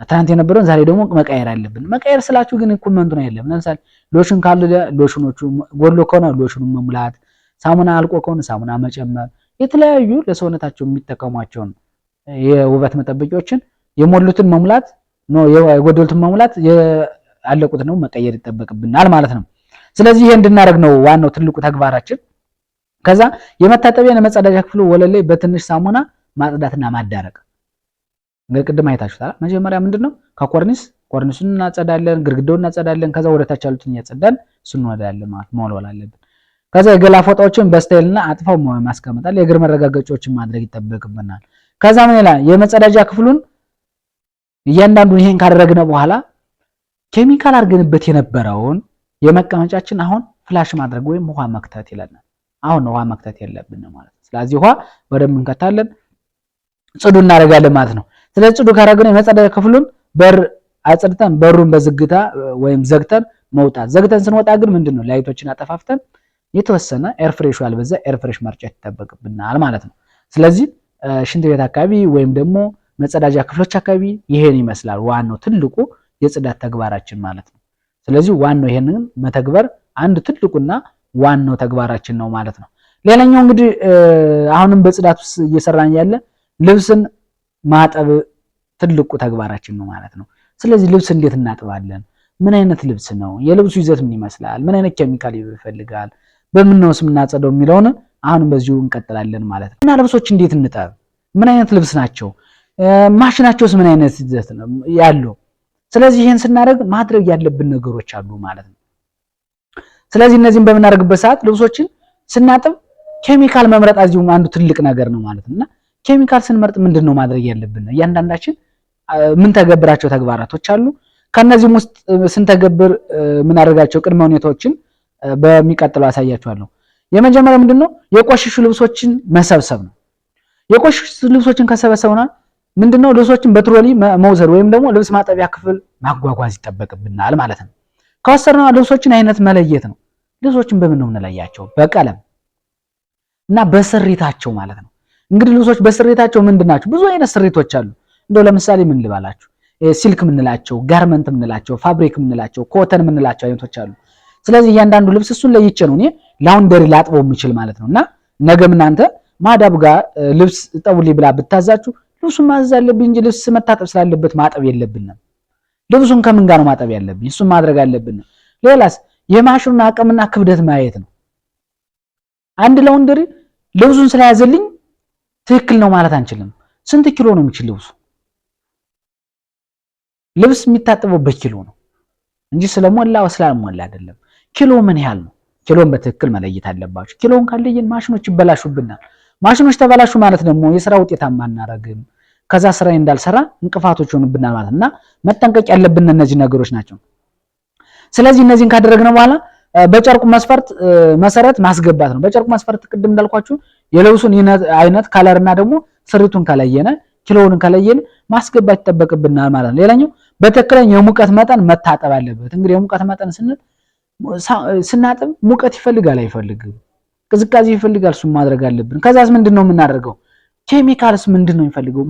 ትናንት የነበረውን ዛሬ ደግሞ መቀየር አለብን። መቀየር ስላችሁ ግን ኢኩመንቱን አይደለም። ለምሳሌ ሎሽን ካለ ሎሽኖቹ ጎሎ ከሆነ ሎሽኑን መሙላት፣ ሳሙና አልቆ ከሆነ ሳሙና መጨመር፣ የተለያዩ ለሰውነታቸው የሚጠቀሟቸውን የውበት መጠበቂያዎችን የሞሉትን መሙላት ነው፣ የጎደሉትን መሙላት፣ ያለቁት ነው መቀየር ይጠበቅብናል ማለት ነው። ስለዚህ ይሄ እንድናደርግ ነው ዋናው ትልቁ ተግባራችን። ከዛ የመታጠቢያ የመጸዳጃ ክፍሉ ወለል ላይ በትንሽ ሳሙና ማጽዳትና ማዳረቅ። እንግዲህ ቅድም አይታችሁታል። መጀመሪያ ምንድነው ኮርኒሱን እናጸዳለን፣ ግድግዳውን እናጸዳለን። ከዛ ወደ ታች ያሉትን እያጸዳን እሱን እንወዳለን ማለት መወልወል አለብን። ከዛ የገላ ፎጣዎችን በስታይልና አጥፋው ማስቀመጣል፣ የእግር መረጋገጫዎችን ማድረግ ይጠበቅብናል። ከዛ ምን ይላል የመጸዳጃ ክፍሉን እያንዳንዱን ይሄን ካደረግነ በኋላ ኬሚካል አድርገንበት የነበረውን የመቀመጫችን አሁን ፍላሽ ማድረግ ወይም ውሃ መክተት ይለናል። አሁን ውሃ መክተት የለብንም ማለት ነው። ስለዚህ ውሃ በደንብ እንከታለን፣ ጽዱ እናደርጋለን ማለት ነው። ስለዚህ ጽዱ ካደረግን የመጸዳጃ ክፍሉን በር አጽድተን በሩን በዝግታ ወይም ዘግተን መውጣት። ዘግተን ስንወጣ ግን ምንድነው ላይቶችን አጠፋፍተን የተወሰነ ኤር ፍሬሽ ያልበዛ ኤር ፍሬሽ መርጨት ይጠበቅብናል ማለት ነው። ስለዚህ ሽንት ቤት አካባቢ ወይም ደግሞ መጸዳጃ ክፍሎች አካባቢ ይሄን ይመስላል ዋናው ትልቁ የጽዳት ተግባራችን ማለት ነው። ስለዚህ ዋናው ይሄንን መተግበር አንድ ትልቁና ዋናው ተግባራችን ነው ማለት ነው። ሌላኛው እንግዲህ አሁንም በጽዳት ውስጥ እየሰራን ያለ ልብስን ማጠብ ትልቁ ተግባራችን ነው ማለት ነው። ስለዚህ ልብስ እንዴት እናጥባለን? ምን አይነት ልብስ ነው? የልብሱ ይዘት ምን ይመስላል? ምን አይነት ኬሚካል ይፈልጋል? በምን ነው የምናጸደው የሚለውን አሁንም በዚሁ እንቀጥላለን ማለት ነው። እና ልብሶች እንዴት እንጠብ? ምን አይነት ልብስ ናቸው? ማሽናቸውስ ምን አይነት ይዘት ነው ያለው? ስለዚህ ይሄን ስናደርግ ማድረግ ያለብን ነገሮች አሉ ማለት ነው። ስለዚህ እነዚህን በምናደርግበት ሰዓት ልብሶችን ስናጥብ ኬሚካል መምረጥ አዚሁ አንዱ ትልቅ ነገር ነው ማለት ነውና ኬሚካል ስንመርጥ ምንድነው ማድረግ ያለብን? እያንዳንዳችን ምን ተገብራቸው ተግባራቶች አሉ። ከነዚህም ውስጥ ስንተገብር ምን አደርጋቸው ቅድመ ሁኔታዎችን በሚቀጥለው አሳያችኋለሁ። የመጀመሪያው ምንድነው የቆሽሹ ልብሶችን መሰብሰብ ነው። የቆሽሹ ልብሶችን ከሰበሰብና ምንድነው ልብሶችን በትሮሊ መውሰድ ወይም ደግሞ ልብስ ማጠቢያ ክፍል ማጓጓዝ ይጠበቅብናል ማለት ነው። ከወሰድነው ልብሶችን አይነት መለየት ነው። ልብሶችን በምን ነው የምንለያቸው? በቀለም እና በስሪታቸው ማለት ነው። እንግዲህ ልብሶች በስሪታቸው ምንድናቸው? ብዙ አይነት ስሪቶች አሉ። እንደው ለምሳሌ ምን ልባላችሁ ሲልክ ምንላቸው፣ ጋርመንት ምንላቸው፣ ፋብሪክ ምንላቸው፣ ኮተን ምንላቸው አይነቶች አሉ። ስለዚህ እያንዳንዱ ልብስ እሱን ለይቼ ነው እኔ ላውንደሪ ላጥበው የምችል ማለት ነውና ነገም እናንተ ማዳብ ጋር ልብስ ጠውልኝ ብላ ብታዛችሁ ልብሱን ማዘዝ አለብኝ እንጂ ልብስ መታጠብ ስላለበት ማጠብ የለብንም። ልብሱን ከምን ጋር ነው ማጠብ ያለብኝ? እሱን ማድረግ አለብን። ሌላስ የማሽኑን አቅምና ክብደት ማየት ነው። አንድ ላውንደሪ ልብሱን ስለያዘልኝ ትክክል ነው ማለት አንችልም። ስንት ኪሎ ነው የሚችል ልብሱ? ልብስ የሚታጠበው በኪሎ ነው እንጂ ስለሞላ ስላልሞላ አይደለም። ኪሎ ምን ያህል ነው? ኪሎን በትክክል መለየት አለባችሁ። ኪሎን ካለየን ማሽኖች ይበላሹብናል። ማሽኖች ተበላሹ ማለት ደግሞ የሥራ ውጤታማ አናረግም። ከዛ ስራ እንዳልሰራ እንቅፋቶች ሆኑብናል ማለትና መጠንቀቅ ያለብን እነዚህ ነገሮች ናቸው። ስለዚህ እነዚህን ካደረግነው በኋላ በጨርቁ መስፈርት መሰረት ማስገባት ነው። በጨርቁ መስፈርት ቅድም እንዳልኳችሁ የልብሱን አይነት ካለርና ደግሞ ስሪቱን ከለየነ ኪሎውን ከለየነ ማስገባት ይጠበቅብናል ማለት ነው። ሌላኛው በትክክለኛ የሙቀት መጠን መታጠብ አለበት። እንግዲህ የሙቀት መጠን ስናጥብ ሙቀት ይፈልጋል አይፈልግም? ቅዝቃዜ ይፈልጋል። እሱን ማድረግ አለብን። ከዛስ ምንድነው የምናደርገው? ኬሚካልስ ምንድነው የሚፈልገው?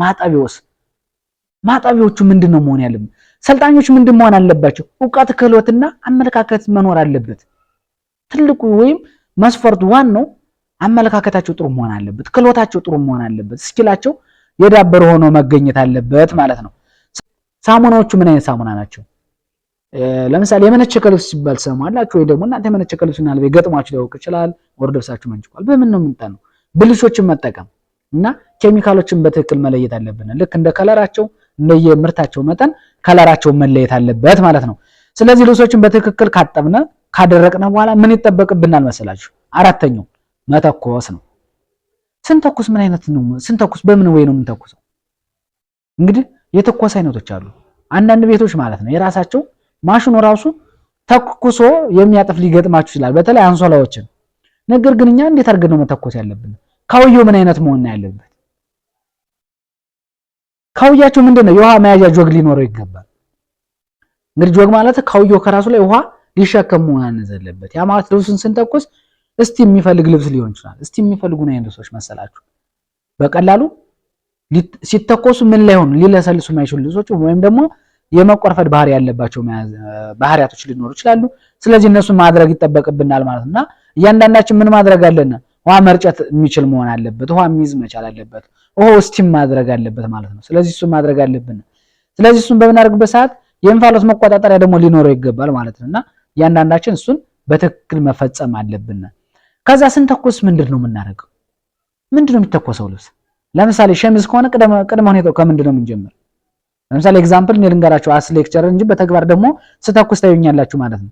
ማጠቢያዎቹ ምንድነው መሆን ያለበት? ሰልጣኞች ምንድን መሆን አለባቸው? ዕውቀት ክህሎትና አመለካከት መኖር አለበት። ትልቁ ወይም መስፈርቱ ዋናው አመለካከታቸው ጥሩ መሆን አለበት። ክህሎታቸው ጥሩ መሆን አለበት። ስኪላቸው የዳበረ ሆኖ መገኘት አለበት ማለት ነው። ሳሙናዎቹ ምን አይነት ሳሙና ናቸው? ለምሳሌ የመነቸከ ልብስ ሲባል ሰማላችሁ ወይ ደግሞ እናንተ የመነቸከ ልብስና ልቤ ገጥሟችሁ ሊያውቅ ይችላል። ወር ደብሳችሁ መንጭቋል። በምን ነው የምንጠነው? ብልሾችን መጠቀም እና ኬሚካሎችን በትክክል መለየት አለብን። ልክ እንደ ከለራቸው እንደየምርታቸው መጠን ከለራቸው መለየት አለበት ማለት ነው። ስለዚህ ልብሶችን በትክክል ካጠብነ ካደረቅነ በኋላ ምን ይጠበቅብናል መሰላችሁ? አራተኛው መተኮስ ነው። ስንተኩስ ምን አይነት ነው? ስንተኩስ በምን ወይ ነው የምንተኩሰው? እንግዲህ የተኮስ አይነቶች አሉ። አንዳንድ ቤቶች ማለት ነው የራሳቸው ማሽኑ ራሱ ተኩሶ የሚያጥፍ ሊገጥማችሁ ይችላል፣ በተለይ አንሶላዎችን። ነገር ግን እኛ እንዴት አድርገን ነው መተኮስ ያለብን? ካውየው ምን አይነት መሆን ነው ያለበት? ካውያቸው ምንድነው? የውሃ መያዣ ጆግ ሊኖረው ይገባል። እንግዲህ ጆግ ማለት ካውየው ከራሱ ላይ ውሃ ሊሸከም መሆን አለበት። ያ ማለት ልብሱን ስንተኩስ እስቲ የሚፈልግ ልብስ ሊሆን ይችላል። እስቲ የሚፈልጉ ነው ልብሶች መሰላችሁ በቀላሉ ሲተኮሱ ምን ላይ ሆኑ ሊለሰልሱ የማይችሉ ልብሶች ወይም ደግሞ የመቆርፈድ ባህሪ ያለባቸው ባህሪያቶች ሊኖሩ ይችላሉ። ስለዚህ እነሱን ማድረግ ይጠበቅብናል ማለት ነውና እያንዳንዳችን ምን ማድረግ አለና ውሃ መርጨት የሚችል መሆን አለበት። ውሃ የሚይዝ መቻል አለበት። ስቲም ማድረግ አለበት ማለት ነው። ስለዚህ እሱን ማድረግ አለብን። ስለዚህ እሱን በምናደርግበት ሰዓት የእንፋሎት መቆጣጠሪያ ደግሞ ሊኖረው ይገባል ማለት ነውና እያንዳንዳችን እሱን በትክክል መፈጸም አለብን። ከዛ ስንተኩስ ምንድነው የምናደርገው? ምንድነው የሚተኮሰው ልብስ? ለምሳሌ ሸሚዝ ከሆነ ቅድመ ሁኔታው ከምንድነው የምንጀምር? ለምሳሌ ኤግዛምፕል እኔ ልንገራችሁ አስ ሌክቸር እንጂ በተግባር ደግሞ ስተኩስ ታዩኛላችሁ ማለት ነው።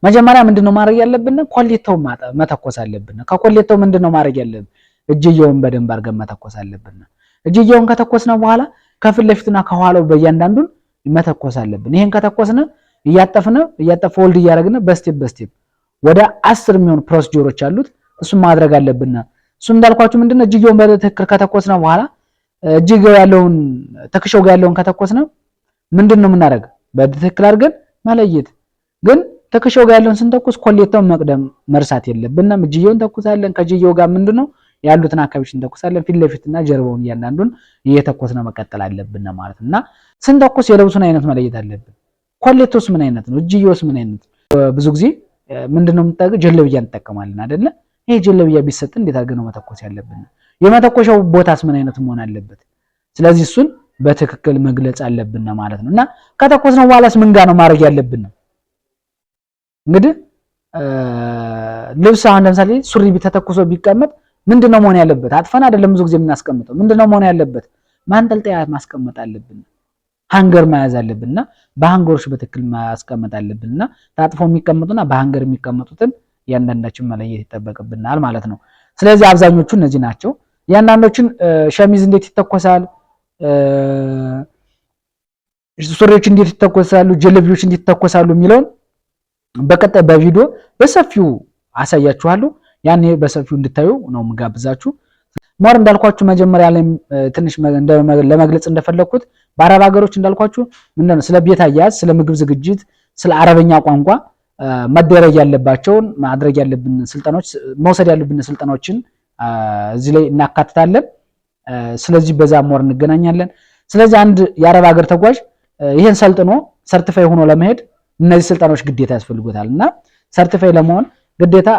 መጀመሪያ ምንድነው ማድረግ ያለብን? ኮሌታው መተኮስ አለብን። ከኮሌታው ምንድነው ማድረግ ያለብን? እጅየውን በደንብ አድርገን መተኮስ አለብን። እጅየውን ከተኮስነ በኋላ ከፊት ለፊትና ከኋላው በእያንዳንዱን መተኮስ አለብን። ይሄን ከተኮስነ እያጠፈ ፎልድ እያደረግን በስቴፕ ወደ 10 የሚሆኑ ፕሮሲጀሮች አሉት። እሱን ማድረግ አለብን። እሱ እንዳልኳችሁ ምንድነው እጅየውን በትክክል ከተኮስነ በኋላ እጅየው ያለውን ትከሻው ጋር ያለውን ከተኮስነ ምንድነው የምናደርገው? በትክክል አድርገን መለየት። ግን ትከሻው ጋር ያለውን ስንተኩስ ኮሌታውን መቅደም መርሳት የለብንም። እጅየውን ተኩሳለን። ከእጅየው ጋር ምንድነው ያሉትን አካባቢዎች እንተኩሳለን። ፊት ለፊትና ጀርባውን እያንዳንዱን እየተኮስነ መቀጠል አለብን ማለት እና ስንተኩስ የልብሱን አይነት መለየት አለብን። ኮሌቶስ ምን አይነት ነው? እጅየውስ ምን አይነት ነው? ብዙ ጊዜ ምንድነው የምንጠቀመው? ጀለብያ እንጠቀማለን አይደለ? ይሄ ጀለብያ ቢሰጥ እንዴት አድርገን ነው መተኮስ ያለብን? የመተኮሻው ቦታስ ምን አይነት መሆን አለበት? ስለዚህ እሱን በትክክል መግለጽ አለብን ማለት ነው እና ከተኮስነው በኋላስ ምን ጋር ነው ማድረግ ያለብን? እንግዲህ ልብስ አሁን ለምሳሌ ሱሪ ተተኩሶ ቢቀመጥ ምንድነው መሆን ያለበት? አጥፈን አይደለም ብዙ ጊዜ የምናስቀምጠው። ምንድነው መሆን ያለበት? ማንጠልጠያ ማስቀመጥ አለብን። ሃንገር መያዝ አለብንና በሃንገሮች በትክክል ማስቀመጥ አለብንና ታጥፎ የሚቀመጡና በሃንገር የሚቀመጡትን ያንዳንዳችን መለየት ይጠበቅብናል ማለት ነው። ስለዚህ አብዛኞቹ እነዚህ ናቸው። ያንዳንዶችን ሸሚዝ እንዴት ይተኮሳል፣ ሱሪዎች እንዴት ይተኮሳሉ፣ ጀለቢዎች እንዴት ይተኮሳሉ የሚለውን በቀጣይ በቪዲዮ በሰፊው አሳያችኋለሁ። ያኔ በሰፊው እንድታዩ ነው የምጋብዛችሁ። ሞር እንዳልኳችሁ መጀመሪያ ላይ ትንሽ ለመግለጽ እንደፈለኩት በአረብ ሀገሮች እንዳልኳችሁ ምንድነው ስለ ቤት አያያዝ፣ ስለ ምግብ ዝግጅት፣ ስለ አረበኛ ቋንቋ መደረግ ያለባቸውን ማድረግ ያለብን ስልጠናዎች መውሰድ ያለብን ስልጠናዎችን እዚህ ላይ እናካትታለን። ስለዚህ በዛ ሞር እንገናኛለን። ስለዚህ አንድ የአረብ ሀገር ተጓዥ ይሄን ሰልጥኖ ሰርቲፋይ ሆኖ ለመሄድ እነዚህ ስልጠናዎች ግዴታ ያስፈልጉታል እና ሰርቲፋይ ለመሆን ግዴታ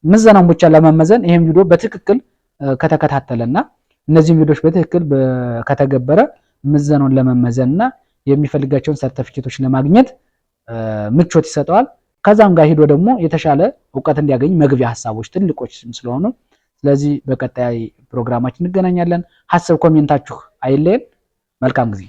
ምዘናውን ብቻ ለመመዘን ይሄን ቪዲዮ በትክክል ከተከታተለና እነዚህን ቪዲዮዎች በትክክል ከተገበረ ምዘናውን ለመመዘንና የሚፈልጋቸውን ሰርቲፊኬቶች ለማግኘት ምቾት ይሰጠዋል። ከዛም ጋር ሄዶ ደግሞ የተሻለ ዕውቀት እንዲያገኝ መግቢያ ሐሳቦች ትልቆች ስለሆኑ ስለዚህ በቀጣይ ፕሮግራማችን እንገናኛለን። ሐሳብ ኮሜንታችሁ አይለየን። መልካም ጊዜ